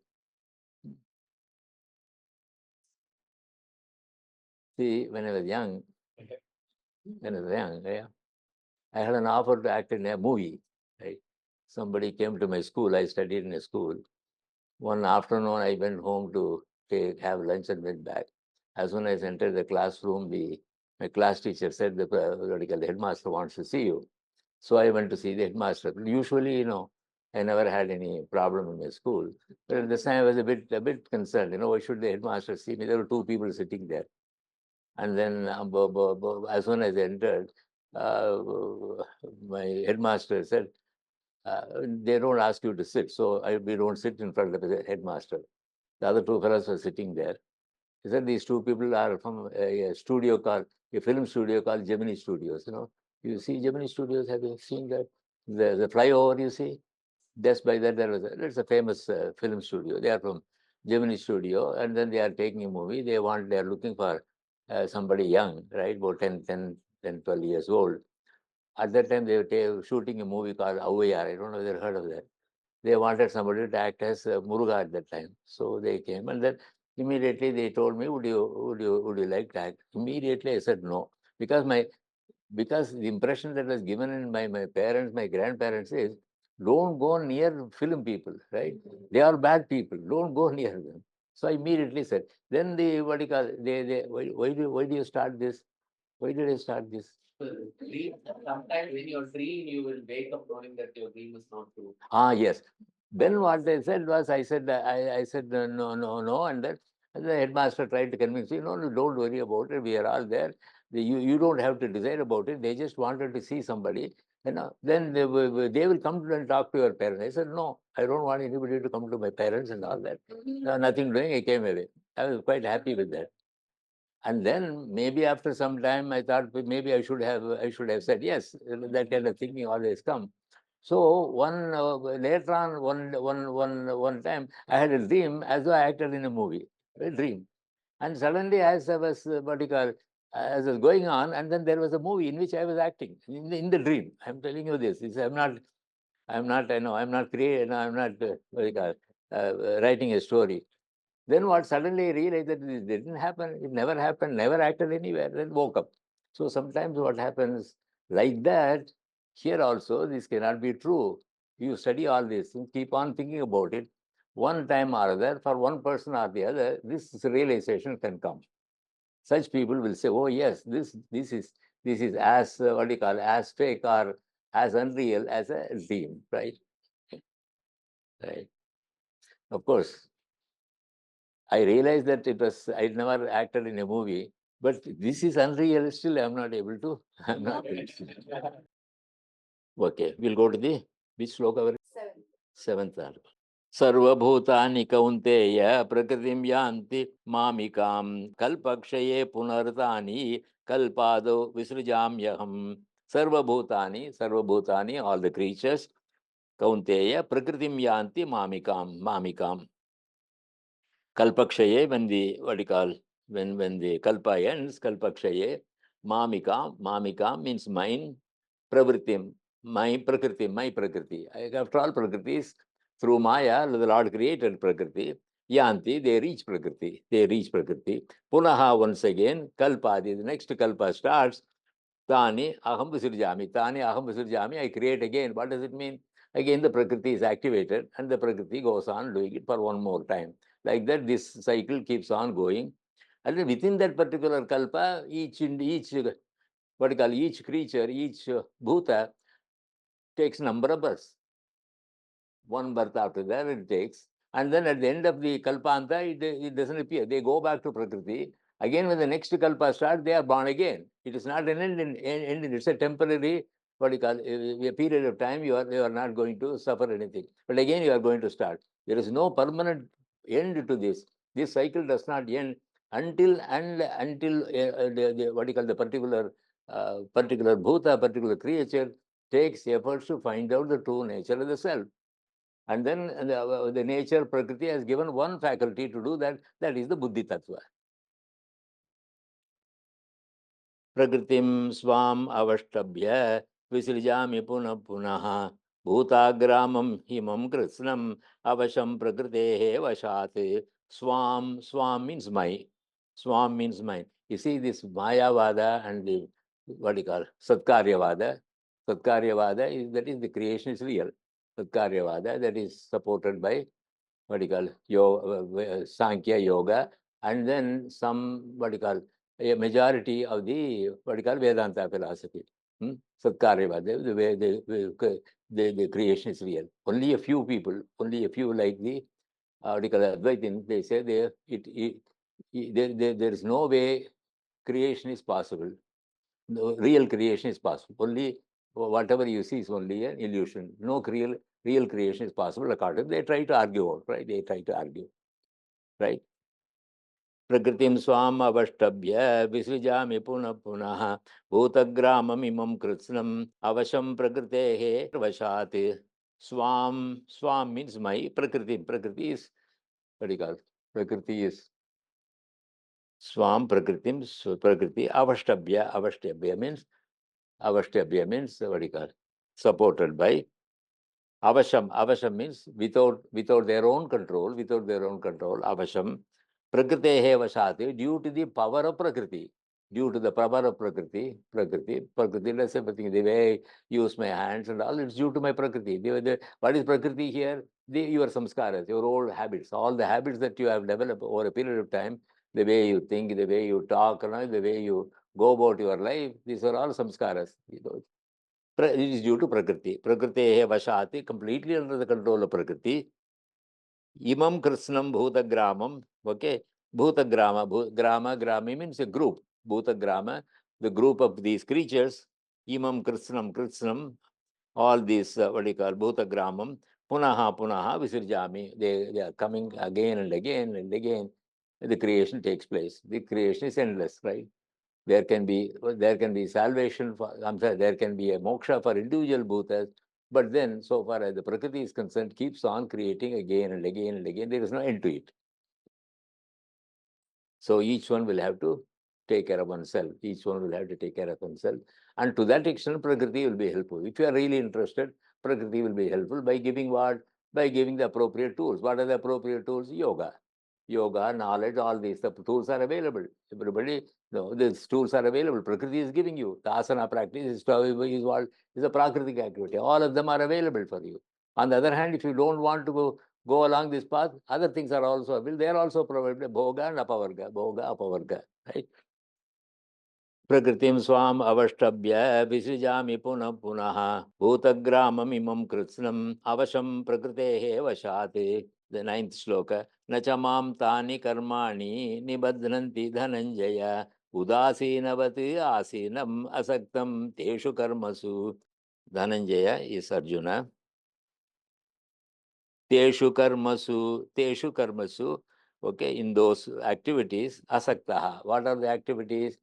See, when I was young, I had an offer to act in a movie. Right? Somebody came to my school. I studied in a school. One afternoon, I went home to have lunch and went back. As soon as I entered the classroom, my class teacher said, the headmaster wants to see you. So I went to see the headmaster. Usually, I never had any problem in my school. But at this time, I was a bit concerned. Why should the headmaster see me? There were two people sitting there. And then as soon as I entered, my headmaster said, they don't ask you to sit. So we don't sit in front of the headmaster. The other two fellows were sitting there. He said, these two people are from a film studio called Gemini Studios. You see Gemini Studios, have you seen that? The flyover, you see? Just by that, there's a famous film studio. They are from Gemini Studio, and then they are taking a movie. They are looking for somebody young, right? About 10, 12 years old. At that time, they were shooting a movie called Avayar. I don't know if you heard of that. They wanted somebody to act as Muruga at that time. So they came, and then immediately they told me, would you like to act? Immediately I said no. Because the impression that was given in my parents, my grandparents is, don't go near film people, right? They are bad people. Don't go near them. So I immediately said, then the, what do you call, why do you start this? Why did I start this? Dream, sometimes in your dream, you will wake up knowing that your dream is not true. Ah, yes. Then what I said was, I said, no, and then the headmaster tried to convince me, no, don't worry about it. We are all there. You don't have to decide about it. They just wanted to see somebody. Then they will come and talk to your parents. I said, no, I don't want anybody to come to my parents and all that. No, nothing doing. I came away. I was quite happy with that. And then maybe after some time, I thought maybe I should have said yes. That kind of thinking always come. So later on, one time, I had a dream as though I acted in a movie, a dream. And suddenly, as I was as I was going on, and then there was a movie in which I was acting in the dream. I'm telling you this. I'm not, I'm not creating, I'm not writing a story. Then what suddenly I realized that this didn't happen, it never happened, never acted anywhere, then woke up. So sometimes what happens like that, here also, this cannot be true. You study all this and keep on thinking about it. One time or other, for one person or the other, this realization can come. Such people will say, oh yes, this is as what do you call, as fake or as unreal as a dream, right? Right. Of course, I realized that I never acted in a movie, but this is unreal. Still, I'm not able to. I'm not able to. Okay, we'll go to the which sloka? Seventh article. सर्वभूतानि कौन्तेय प्रकृतिं यान्ति मामिकां कल्पक्षये पुनर्तानि कल्पादो विसृजाम्यहम्. सर्वभूतानि, all the creatures, kaunteya prakritim yanti mamikam. Kalpakshaye, when the, what do you call, when the kalpa ends, kalpakshaye, mamikam means mine, pravritim, my prakriti. After all prakritis, through Maya, the Lord created prakriti. Yanti, they reach prakriti. Punaha, once again, kalpadi, the next kalpa starts. Tani aham visirjami, I create again. What does it mean? Again, the prakriti is activated and the prakriti goes on doing it for one more time. Like that, this cycle keeps on going. And then within that particular kalpa, each creature, each bhuta takes number of births. One birth after that it takes. And then at the end of the kalpanta, it doesn't appear. They go back to prakriti. Again, when the next kalpa starts, they are born again. It is not an end. It's a temporary, what you call, a period of time. You are not going to suffer anything. But again, you are going to start. There is no permanent end to this. This cycle does not end until the what you call, the particular bhuta, particular creature takes efforts to find out the true nature of the self. And then the nature, Prakriti, has given one faculty to do that. That is the Buddhi Tattva. Prakritim swam avashtabhya visrijami punaha bhutagramam himam krishnam avasham prakritehe vashat. Swam means my. Swam means mine. You see, this Mayavada and the, what do you call, Satkaryavada. Satkaryavada is, that is, the creation is real. Satkaryavada, that is supported by, what do you call, Sankhya Yoga, and then some, what do you call, a majority of the, what do you call, Vedanta philosophy. Satkaryavada, the way the creation is real. Only a few people, like the, what do you call, Advaitin, they say there is no way creation is possible. No, real creation is possible. Only whatever you see is only an illusion. No real creation is possible according. They try to argue out, right? They try to argue, right? Prakritim swam avashtabhya visrijami punah bhutagramam imam kritsnam avasham prakritehe vashat. Swam means my. Prakriti is, what do you call? Prakriti is swam prakritim, prakriti avashtabhya means what do you call? Supported by avasham. Avasham means without their own control. Avasham prakritehe vashat, due to the power of prakriti. due to the power of Prakriti, let's say, the way I use my hands and all, it's due to my Prakriti. What is Prakriti here? Your samskaras, your old habits, all the habits that you have developed over a period of time, the way you think, the way you talk, the way you go about your life, these are all samskaras. It is due to Prakriti. Prakriti vashati, completely under the control of Prakriti. Imam Krishnam Bhutagramam, okay? Bhutagrama, Grami means a group. Bhutagrama, the group of these creatures. Imam Krishnam, all these, what do you call, Bhutagramam, Punaha, Visirjami. They are coming again and again and again. The creation takes place. The creation is endless, right? There can be salvation for, I'm sorry, there can be a moksha for individual bhutas, but then so far as the Prakriti is concerned, keeps on creating again and again and again. There is no end to it. So each one will have to take care of oneself. Each one will have to take care of oneself. And to that extent, Prakriti will be helpful. If you are really interested, Prakriti will be helpful by giving what? By giving the appropriate tools. What are the appropriate tools? Yoga, knowledge, all these the tools are available. Everybody, these tools are available. Prakriti is giving you. The asana practice is a prakritic activity. All of them are available for you. On the other hand, if you don't want to go along this path, other things are also available. They are also provided. Bhoga and apavarga, right? Prakritim swam avashtabhya visrijami punah bhutagramam imam kritsnam avasham prakritehe vashate. The 9th sloka. Nachamam tani karmani nibadhanti dhananjaya udasinavati asinam asaktam teshu karmasu. Dhananjaya is Arjuna. Teshu karmasu, okay, in those activities, asaktaha. What are the activities?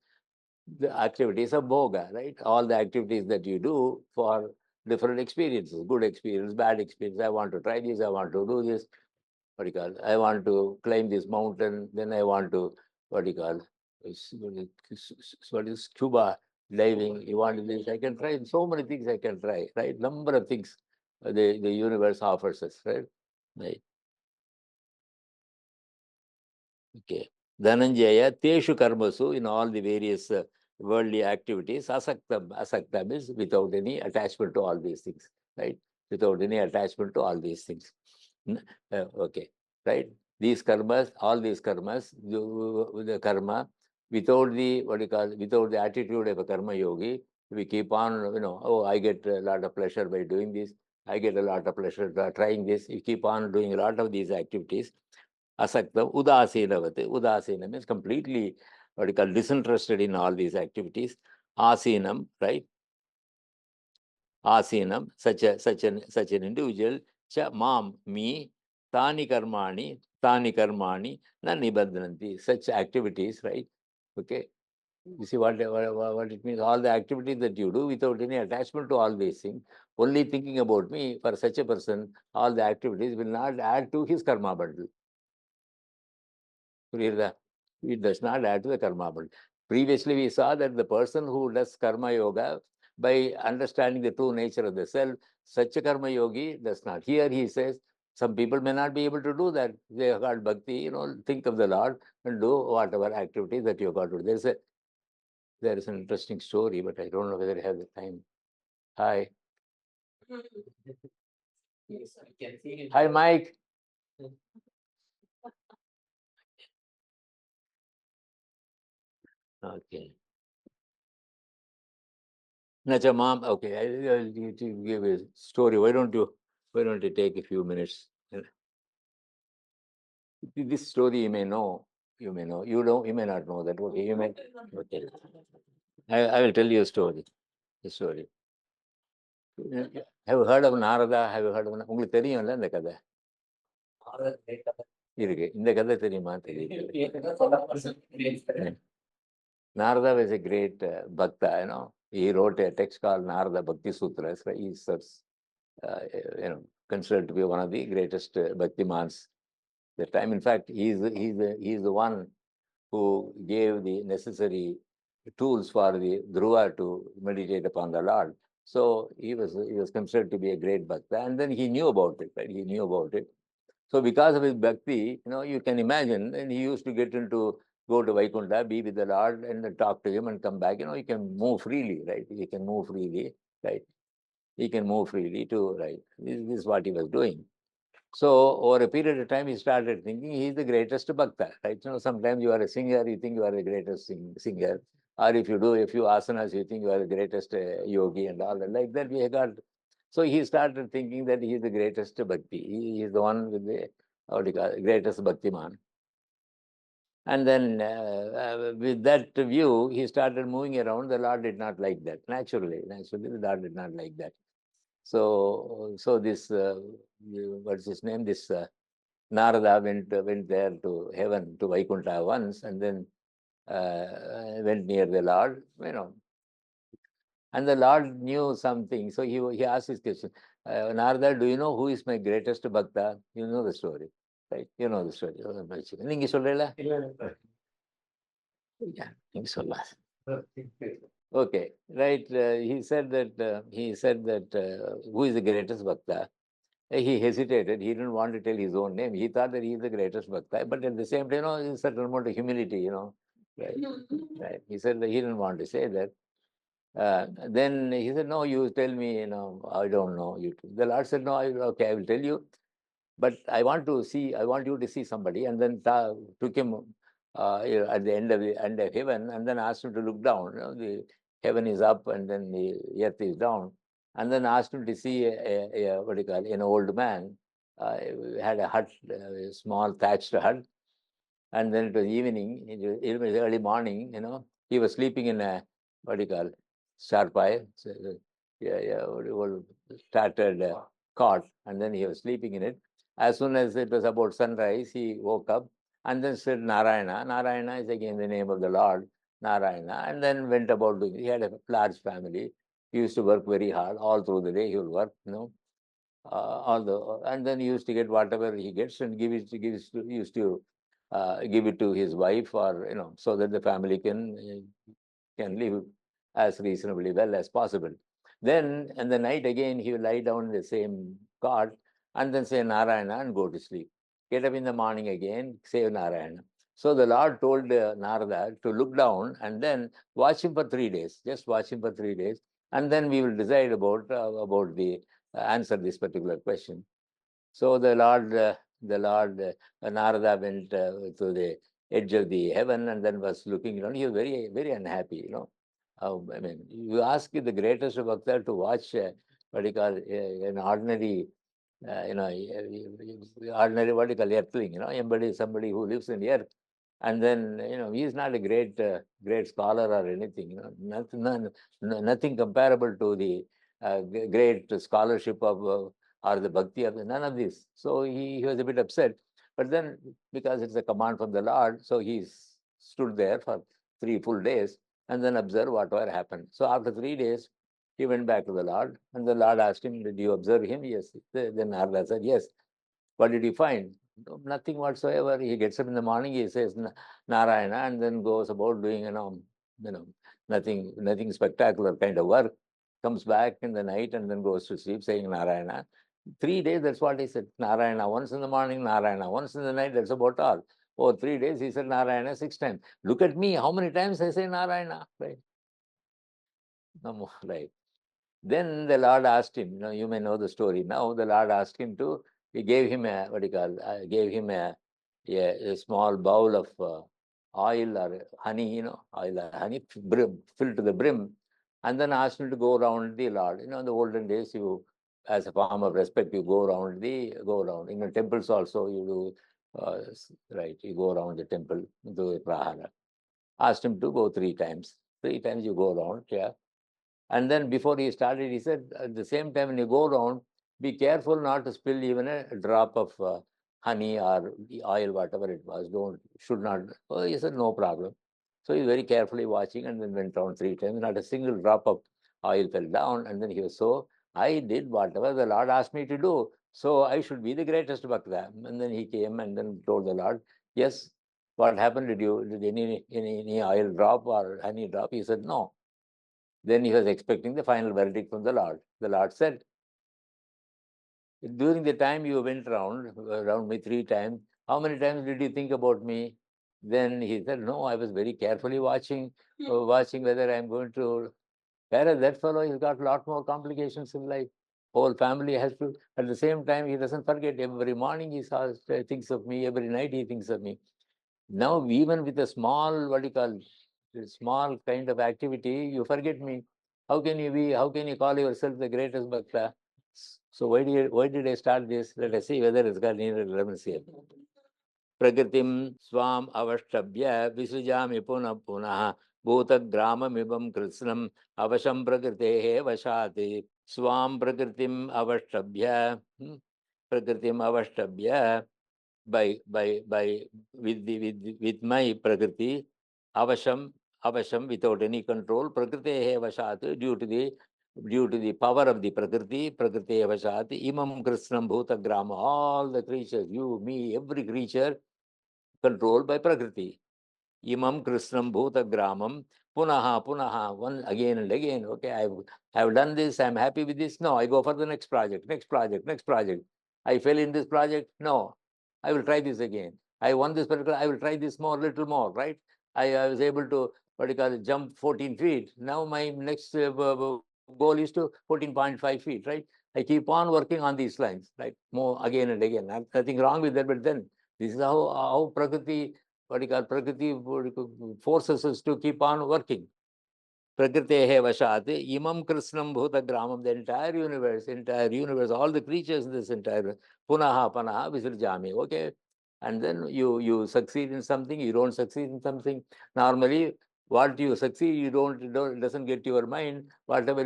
The activities of bhoga, right? All the activities that you do for different experiences, good experience, bad experience. I want to try this, I want to do this, what do you call, I want to climb this mountain, then I want to, what do you call, what is scuba diving, you want to do this, I can try, so many things I can try, right? Number of things the universe offers us, right? Right. Okay. Dhananjaya, Teshu Karmasu, in all the various worldly activities, asaktam is without any attachment to all these things, right? Without any attachment to all these things. Okay, right? These karmas, all these karmas, the karma, without the, what do you call, without the attitude of a karma yogi, we keep on, oh, I get a lot of pleasure by doing this, I get a lot of pleasure by trying this, you keep on doing a lot of these activities. Asakta, udasinavati. Udasina means completely, what you call, disinterested in all these activities. Asinam, right? Asinam, such an individual, cha mam, me, tani karmani, na nibadhanti. Such activities, right? Okay. You see what it means? All the activities that you do without any attachment to all these things, only thinking about me, for such a person, all the activities will not add to his karma bundle. It does not add to the karma bundle. Previously, we saw that the person who does karma yoga, by understanding the true nature of the self, such a karma yogi does not. Here he says, some people may not be able to do that. They have got bhakti, think of the Lord and do whatever activities that you have got to do. There is an interesting story, but I don't know whether I have the time. Hi. Hi, Mike. Okay. Nacha mom, okay, I'll give a story. Why don't you take a few minutes? This story you may know. You may not know that. Okay, you may. Okay. I will tell you a story. A story. Have you heard of Narada? Have you heard of உங்களுக்கு தெரியும்ல இந்த கதை இருக்கு இந்த கதை தெரியுமா தெரியும் Narada was a great bhakta, he wrote a text called Narada Bhakti Sutras. He's considered to be one of the greatest bhaktimans that time. In fact, he's the one who gave the necessary tools for the Dhruva to meditate upon the Lord. So he was considered to be a great bhakta, and then he knew about it, right? He knew about it. So because of his bhakti, you can imagine, and he used to get into go to Vaikuntha, be with the Lord, and then talk to him and come back. You can move freely, right? He can move freely, right? He can move freely to, right? This is what he was doing. So over a period of time, he started thinking he's the greatest bhakta, right? Sometimes you are a singer, you think you are the greatest singer. Or if you do a few asanas, you think you are the greatest yogi and all that. Like that, we got. So he started thinking that he is the greatest bhakti. He is the one with the, what do you call it, greatest bhaktiman. And then with that view, he started moving around. The Lord did not like that. Naturally, the Lord did not like that. So this, what's his name? This Narada went there to heaven, to Vaikuntha once, and then went near the Lord, And the Lord knew something. So he asked his question, Narada, do you know who is my greatest bhakta? You know the story, right? You know the story. Ningi sollala? Yeah, ningi solla. Okay, right. He said that who is the greatest bhakta? He hesitated. He didn't want to tell his own name. He thought that he is the greatest bhakta, but at the same time, a certain amount of humility, right? Right. He said that he didn't want to say that. Then he said, "No, you tell me. I don't know you." The Lord said, "No, okay, I will tell you, but I want you to see somebody." And then took him at the end of heaven, and then asked him to look down. The heaven is up, and then the earth is down, and then asked him to see what do you call, an old man. Had a hut, a small thatched hut, and then it was evening. It was early morning. He was sleeping in a, what do you call, charpai. So, started cot, and then he was sleeping in it. As soon as it was about sunrise, he woke up and then said Narayana. Narayana is again the name of the Lord, Narayana, and then went about doing. He had a large family. He used to work very hard all through the day. He would work, and then he used to get whatever he gets and used to give it to his wife, or so that the family can live as reasonably well as possible. Then in the night again he will lie down in the same cot and then say Narayana and go to sleep. Get up in the morning again, say Narayana. So the Lord told Narada to look down and then watch him for 3 days. Just watch him for 3 days, and then we will decide about the answer this particular question. So the Lord Narada went to the edge of the heaven and then was looking around. He was very, very unhappy, you ask the greatest bhakta to watch what do you call an ordinary, ordinary, what do you call, earthling, somebody who lives in the earth. And then, he is not a great scholar or anything, nothing comparable to the great scholarship of or the bhakti of none of this. So he was a bit upset. But then, because it's a command from the Lord, so he stood there for 3 full days and then observed whatever happened. So after 3 days, he went back to the Lord, and the Lord asked him, "Did you observe him?" Yes. Then Narada said, "Yes." "What did you find?" "No, nothing whatsoever." He gets up in the morning, he says Narayana, and then goes about doing, nothing spectacular kind of work. Comes back in the night and then goes to sleep saying Narayana. 3 days, that's what he said. Narayana once in the morning, Narayana once in the night, that's about all. Oh, 3 days, he said Narayana 6 times. Look at me, how many times I say Narayana, right? No more, right? Then the Lord asked him, you may know the story now. The Lord asked him he gave him a small bowl of oil or honey, oil or honey filled to the brim, and then asked him to go around the Lord. In the olden days, as a form of respect, you go around. In temples also, you do, right, you go around the temple, do a prahara. Asked him to go 3 times. 3 times you go around, yeah. And then before he started, he said, at the same time, when you go around, be careful not to spill even a drop of honey or oil, whatever it was. Should not. Oh, he said, no problem. So he very carefully watching and then went around 3 times. Not a single drop of oil fell down. And then he was I did whatever the Lord asked me to do. So I should be the greatest bhakta. And then he came and then told the Lord, yes, what happened? Did any oil drop or honey drop? He said, no. Then he was expecting the final verdict from the Lord. The Lord said, during the time you went around me 3 times, how many times did you think about me? Then he said, no, I was very carefully watching whether I'm going to. Whereas that fellow, he's got a lot more complications in life. Whole family has to, at the same time, he doesn't forget. Every morning he thinks of me, every night he thinks of me. Now, even with a small, what do you call, small kind of activity, you forget me. How can you call yourself the greatest bhakta? So why did I start this? Let us see whether it's got any relevance here. Prakritim swam avashtabhya visrijami punah punah bhutagramamibam krishnam avasham prakritehe vashat swam prakritim avashtabhya prakritim avashtabhya with my prakriti avasham without any control prakritehe vashat due to the power of the prakriti vashat imam krishnam bhutagrama, all the creatures, you, me, every creature controlled by prakriti. Imam Krishnam Bhutagramam Punaha, one again and again. Okay, I've done this, I'm happy with this. No, I go for the next project. I fail in this project. No, I will try this again. I won this particular, I will try this little more, right? I was able to, what do you call it, jump 14 feet. Now my next goal is to 14.5 feet, right? I keep on working on these lines, right? More again and again. Nothing wrong with that, but then this is how Prakriti, Prakriti forces us to keep on working. Prakritehe vashat imam krishnam bhutagramam, the entire universe, all the creatures in this entire punaha visirjami. Okay, and then you succeed in something, you don't succeed in something. Normally, what you succeed, you don't doesn't get to your mind. Whatever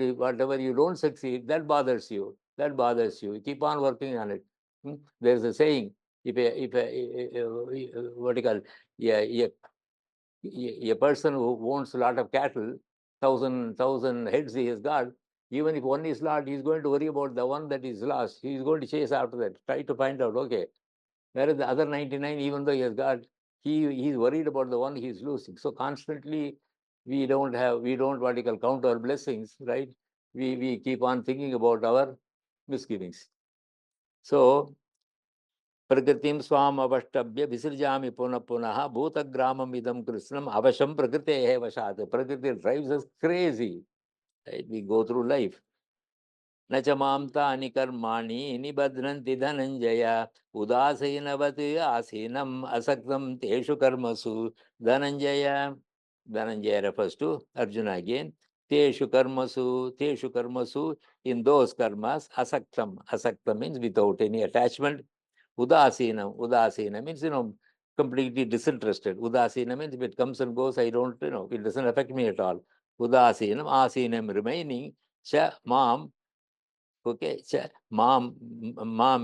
you don't succeed, that bothers you. You keep on working on it. There's a saying: if what do you call, yeah, a person who owns a lot of cattle, thousand heads he has got, even if one is lost, he's going to worry about the one that is lost. He's going to chase after that, try to find out, okay. Whereas the other 99, even though he has got, he's worried about the one he's losing. So constantly, we don't what you call count our blessings, right? We keep on thinking about our misgivings. So Prakritim swam avashtabhya visirjami punah bhutagramam idam krishnam avasham prakritehe vashat. Prakriti drives us crazy. Right? We go through life. Nachamam tani karmani nibadranti dhananjaya udasinavati asinam asaktam teshu karmasu. Dhananjaya refers to Arjuna again. Teshu karmasu, in those karmas, asaktam means without any attachment. Udasina means, completely disinterested. Udasina means if it comes and goes, I don't, it doesn't affect me at all. Asinam, remaining. Cha, mam, okay, cha, mam,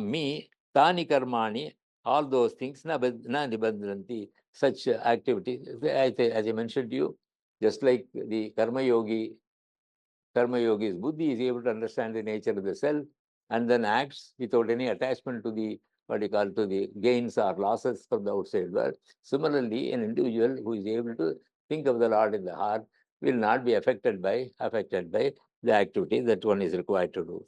me, tani karmani, all those things, na nibandranti, such activities. As I mentioned to you, just like the karma yogi's buddhi is able to understand the nature of the self and then acts without any attachment to the to the gains or losses from the outside world. Similarly, an individual who is able to think of the Lord in the heart will not be affected by the activity that one is required to do.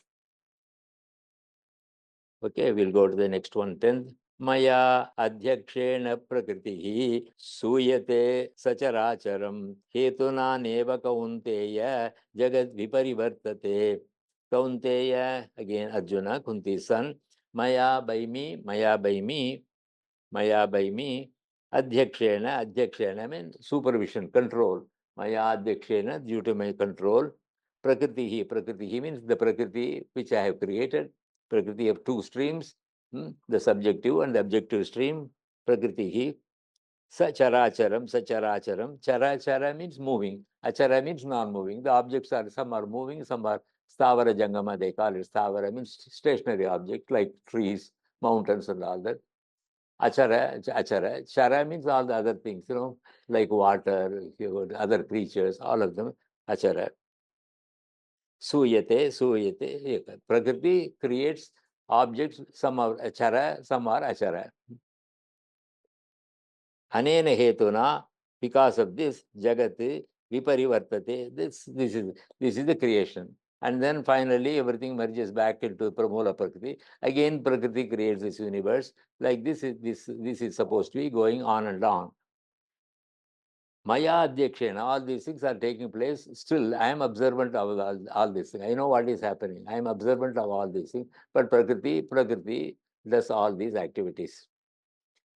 Okay, we'll go to the next one, 10th. Maya adhyakshena prakritihi suyate sacharacharam hetuna neva kaunteya jagad viparivartate. Kaunteya, again Arjuna, Kunti's son. Maya by me, adhyakshena means supervision, control. Maya adhyakshena, due to my control. Prakritihi means the Prakriti which I have created. Prakriti of two streams, the subjective and the objective stream. Prakritihi. Sacharacharam. Chara means moving. Achara means non-moving. The objects are, some are moving, some are sthavara jangama, they call it. Sthavara means stationary object like trees, mountains and all that. Achara. Chara means all the other things, like water, other creatures, all of them. Achara. Suyate. Prakriti creates objects, some are achara, some are achara. Anena hetuna, because of this, jagat viparivartate. This is the creation. And then finally everything merges back into Pramula Prakriti. Again, Prakriti creates this universe. Like this is supposed to be going on and on. Maya Adhyakshena, all these things are taking place. Still, I am observant of all these things. I know what is happening. I am observant of all these things. But Prakriti does all these activities.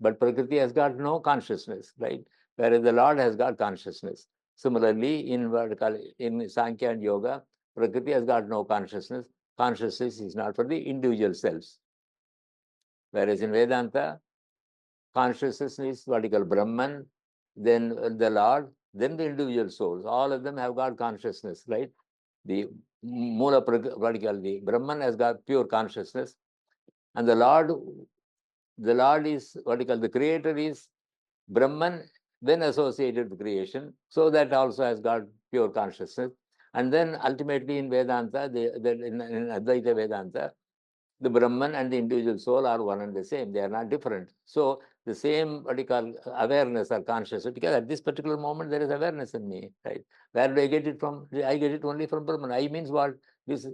But Prakriti has got no consciousness, right? Whereas the Lord has got consciousness. Similarly, in Sankhya and Yoga, Prakriti has got no consciousness. Consciousness is not for the individual selves. Whereas in Vedanta, consciousness is what you call Brahman, then the Lord, then the individual souls. All of them have got consciousness, right? The Mula, what you call the Brahman has got pure consciousness, and the Lord is what you call the Creator is Brahman, then associated with creation, so that also has got pure consciousness. And then ultimately in Vedanta, in Advaita Vedanta, the Brahman and the individual soul are one and the same. They are not different. So the same what you call awareness or consciousness, because at this particular moment there is awareness in me, right? Where do I get it from? I get it only from Brahman. I means what? This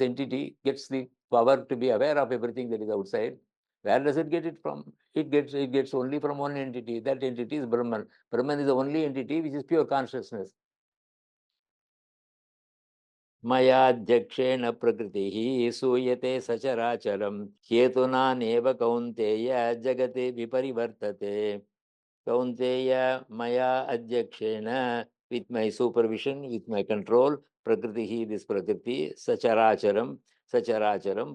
entity gets the power to be aware of everything that is outside. Where does it get it from? It gets only from one entity. That entity is Brahman. Brahman is the only entity which is pure consciousness. मयाध्यक्षेण प्रकृतिः सूयते सचराचरं हेतुना नेव कौन्तेय जगति विपरिवर्तते. कौन्तेय मया अध्यक्षेण, with my supervision, with my control, prakritihi, this prakriti, sacharacharam,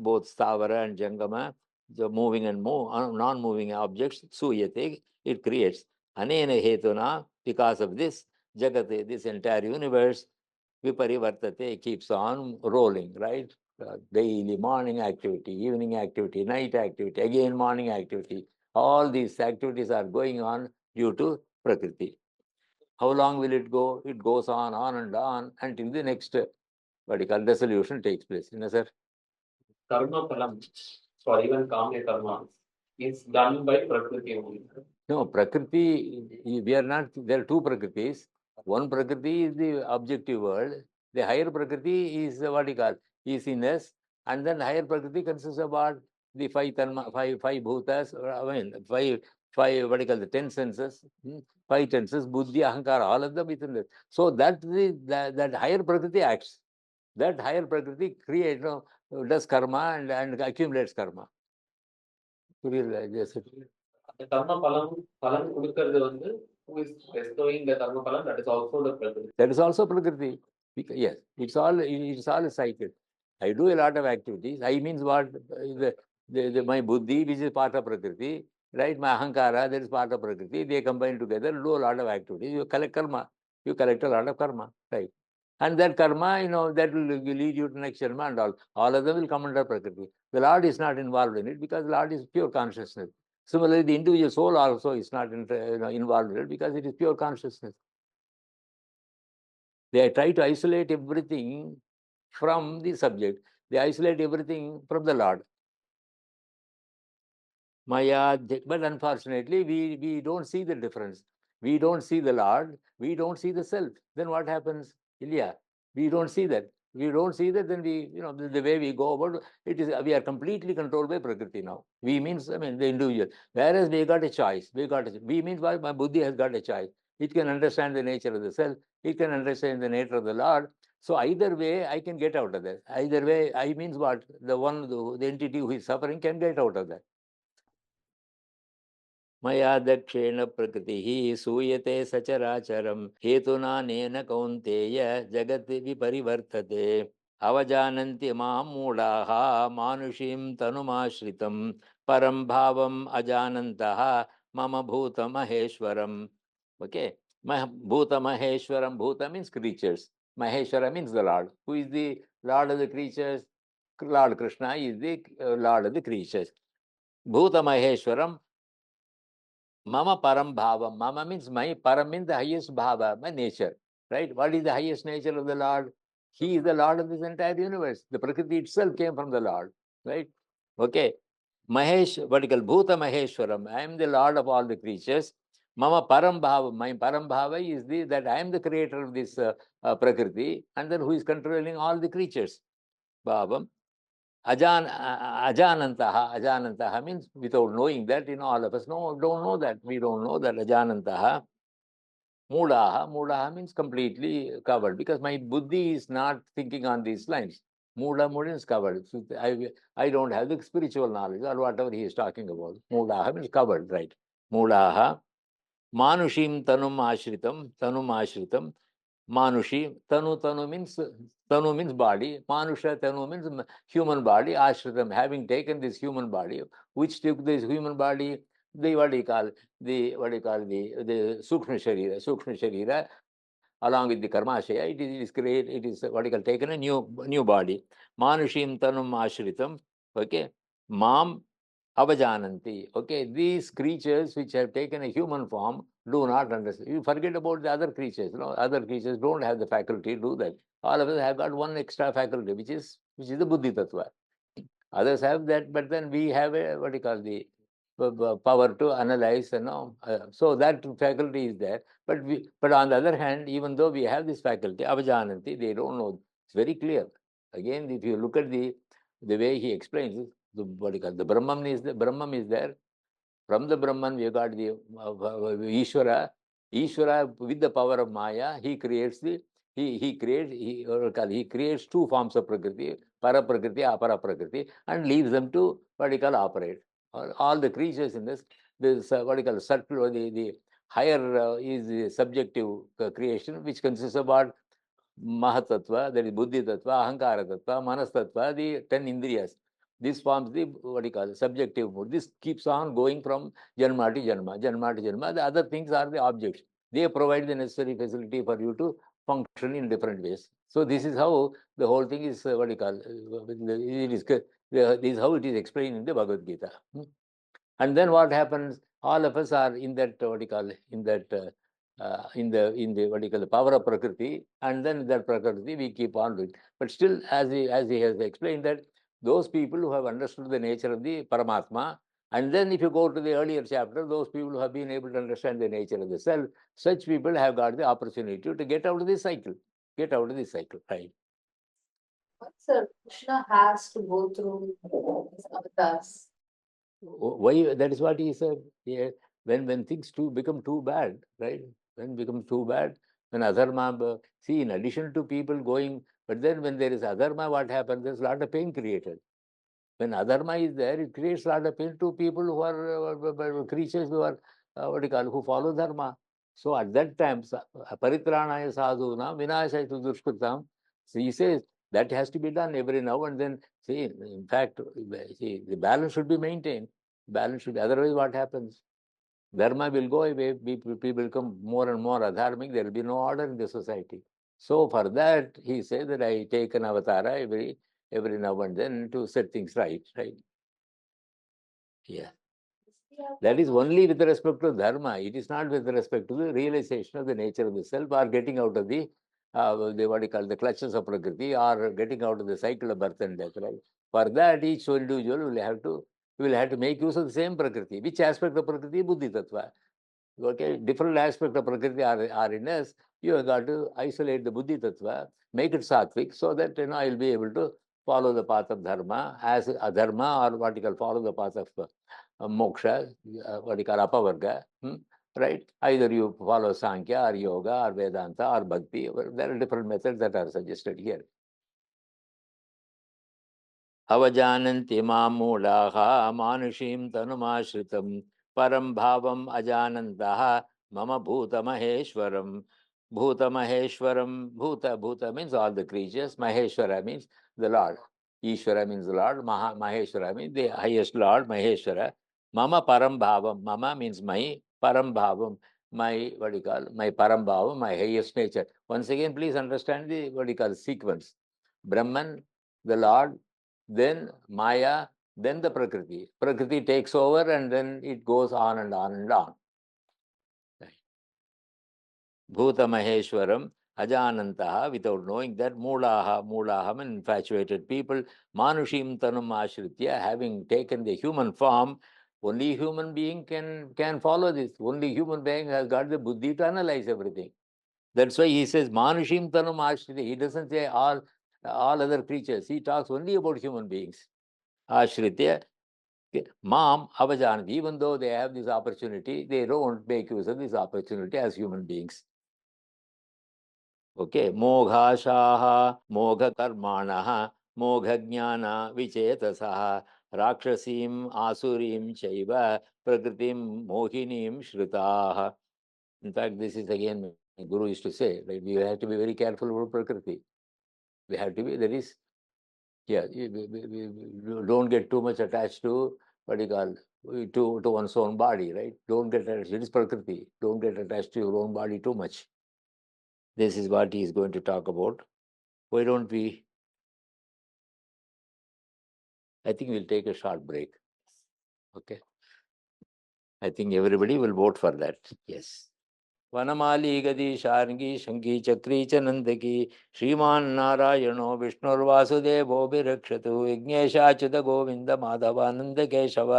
both stavara and jangama, the moving and non-moving objects, suyate, it creates. Anena hetuna, because of this, jagate, this entire universe, Viparivartate, keeps on rolling, right? Daily morning activity, evening activity, night activity, again morning activity. All these activities are going on due to Prakriti. How long will it go? It goes on and on until the next what you call dissolution takes place. You know, sir? Karma phalam, for even Kamya karma, is done by Prakriti only. No, Prakriti, we are not, there are two Prakritis. One Prakriti is the objective world. The higher Prakriti is what you call, is in us. And then higher Prakriti consists of what? The five bhutas, five, what you call, the 10 senses, 5 senses, buddhi, ahankara, all of them within this. So that higher Prakriti acts. That higher Prakriti creates, does karma and accumulates karma. To realize, yes. The karma phalam கொடுக்கிறது வந்து who is bestowing the karma phalam, that is also the Prakriti. That is also Prakriti. Yes, it's all a cycle. I do a lot of activities. I means what? My buddhi, which is part of Prakriti, right? My ahankara, that is part of Prakriti. They combine together, do a lot of activities. You collect karma. You collect a lot of karma, right? And that karma, that will lead you to next karma and all. All of them will come under Prakriti. The Lord is not involved in it because the Lord is pure consciousness. Similarly, the individual soul also is not involved in it because it is pure consciousness. They try to isolate everything from the subject. They isolate everything from the Lord. Maya, but unfortunately, we don't see the difference. We don't see the Lord. We don't see the self. Then what happens? Ilya, we don't see that. We don't see that, then the way we go about it is we are completely controlled by Prakriti now. We means, the individual. Whereas we got a choice. We means why my buddhi has got a choice. It can understand the nature of the self. It can understand the nature of the Lord. So either way, I can get out of that. Either way, I means what? The entity who is suffering can get out of that. मया दक्षेण प्रकृतिः सूयते सचराचरं हेतुना नेन कौन्तेय जगति विपरिवर्तते अवजानन्ति मां मूढाः मानुषीं तनुमाश्रितं परं भावम् अजानन्तः मम भूतमहेश्वरम्. Okay, Bhutamaheshwaram. Bhuta means creatures. Maheshwara means the Lord. Who is the Lord of the creatures? Lord Krishna is the Lord of the creatures. Bhutamaheshwaram. Mama param bhava. Mama means my, param means the highest bhava, my nature. Right? What is the highest nature of the Lord? He is the Lord of this entire universe. The Prakriti itself came from the Lord. Right? Okay. Mahesh, what you call Bhuta Maheshwaram. I am the Lord of all the creatures. Mama param bhava. My param bhava is that I am the creator of this Prakriti, and then who is controlling all the creatures. Bhavam. Ajanantaha means without knowing that, all of us don't know that. We don't know that Ajanantaha. Moodaha. Moodaha means completely covered, because my buddhi is not thinking on these lines. Mooda means covered. So I don't have the spiritual knowledge or whatever he is talking about. Moodaha means covered, right? Moodaha. Manushim tanum ashritam. Manushi, tanu means body. Manusha tanu means human body. Ashritam, having taken this human body, which took this human body, the the Sukshma Sharira, along with the Karmashaya, it is created, it is taken a new body. Manushim tanum ashritam. Okay. Mam avajananti. Okay, these creatures which have taken a human form do not understand. You forget about the other creatures. Other creatures don't have the faculty to do that. All of us have got one extra faculty, which is the buddhi tattva. Others have that, but then we have a the power to analyze. So that faculty is there. But on the other hand, even though we have this faculty, avajananti, they don't know. It's very clear. Again, if you look at the way he explains it, the Brahman is there. From the Brahman, we got the Ishvara. Ishvara, with the power of Maya, he creates he creates two forms of Prakriti, Para Prakriti, Apara Prakriti, and leaves them to operate. All the creatures in this subtle or the higher is the subjective creation, which consists of what? Mahatattva, that is Buddhi Tattva, Ahankara Tattva, Manas Tattva, the 10 Indriyas. This forms the subjective mood. This keeps on going from Janma to Janma, Janma to Janma. The other things are the objects. They provide the necessary facility for you to function in different ways. So this is how the whole thing is this is how it is explained in the Bhagavad Gītā. And then what happens? All of us are in that in the power of Prakriti, and then that Prakriti we keep on doing. But still, as he has explained, that those people who have understood the nature of the Paramatma, and then if you go to the earlier chapter, those people who have been able to understand the nature of the self, such people have got the opportunity to get out of this cycle. Get out of this cycle, right? Sir, Krishna has to go through his avatars. Why? That is what he said. Yeah. When things become too bad, right? When becomes too bad, when adharma, see, in addition to people going, but then when there is adharma, what happens? There's a lot of pain created. When adharma is there, it creates a lot of pain to people who are creatures who are who follow dharma. So at that time, paritranaya sadhuna vinashaya dushkritam. So he says that has to be done every now and then. See, in fact, see, the balance should be maintained. Balance should be, otherwise what happens? Dharma will go away, people become more and more adharmic, there will be no order in the society. So for that, he says that I take an avatara every now and then to set things right. Yeah. That is only with respect to dharma. It is not with respect to the realization of the nature of the self, or getting out of the the clutches of Prakriti, or getting out of the cycle of birth and death. Right? For that, each individual will have to make use of the same Prakriti. Which aspect of Prakriti? Buddhi Tattva. Okay, different aspects of Prakriti are in us. You have got to isolate the Buddhi Tattva, make it sattvic, so that I will be able to follow the path of dharma as adharma, or follow the path of moksha, apavarga. Right? Either you follow Sankhya or Yoga or Vedanta or Bhakti. There are different methods that are suggested here. Avajananti māmūlaha manushim tanumashritam param bhavam ajanantaha mama bhuta maheshwaram. Bhuta maheshwaram. Bhuta means all the creatures. Maheshwara means the Lord. Ishvara means the Lord. Maheshwara means the highest Lord, Maheshwara. Mama param bhavam. Mama means my. Param bhavam. My, my param bhavam, my highest nature. Once again, please understand the sequence. Brahman, the Lord, then Maya, then the Prakriti. Prakriti takes over, and then it goes on and on and on. Bhuta Maheshwaram Ajanantaha, without knowing that, Mulaha means infatuated people, Manushim Tanum Ashritya, having taken the human form. Only human being can follow this. Only human being has got the buddhi to analyze everything. That's why he says Manushim Tanum Ashritya. He doesn't say all other creatures. He talks only about human beings. Ashritya, Mam Avajanati, even though they have this opportunity, they don't make use of this opportunity as human beings. Okay, Moghashaha, Mogha Karmanaha, Mogha Jnana Vichetasaha, Rakshasim Asurim Chaiva, Prakritim Mohinim Shritaha. In fact, this is again, Guru used to say, like, we have to be very careful about Prakriti. We have to be, there is, yeah, we don't get too much attached to what you call, to one's own body, right? Don't get attached, it is Prakriti. Don't get attached to your own body too much. This is what he is going to talk about. Why don't we? I think we'll take a short break. Okay. I think everybody will vote for that. Yes. वनमाली गदी शार्ंगी शंकी चक्री च नंदकी श्रीमान्नारायणो विष्णुर्वासुदेवोभिरक्षतु विघ्नेशाच्युत गोविंद माधवानंद केशव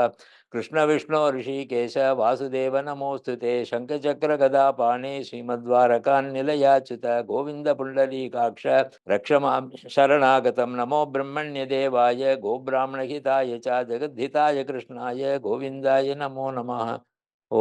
कृष्ण विष्णु ऋषिकेश वासुदेव नमोस्तुते शंखचक्र गदा पाणे श्रीमद्वारकान्निलयाच्युत गोविंद पुंडरीकाक्ष रक्ष मां शरणागतं नमो ब्रह्मण्य देवाय गोब्राह्मणहिताय च जगद्धिताय कृष्णाय गोविंदाय नमो नमः। ओ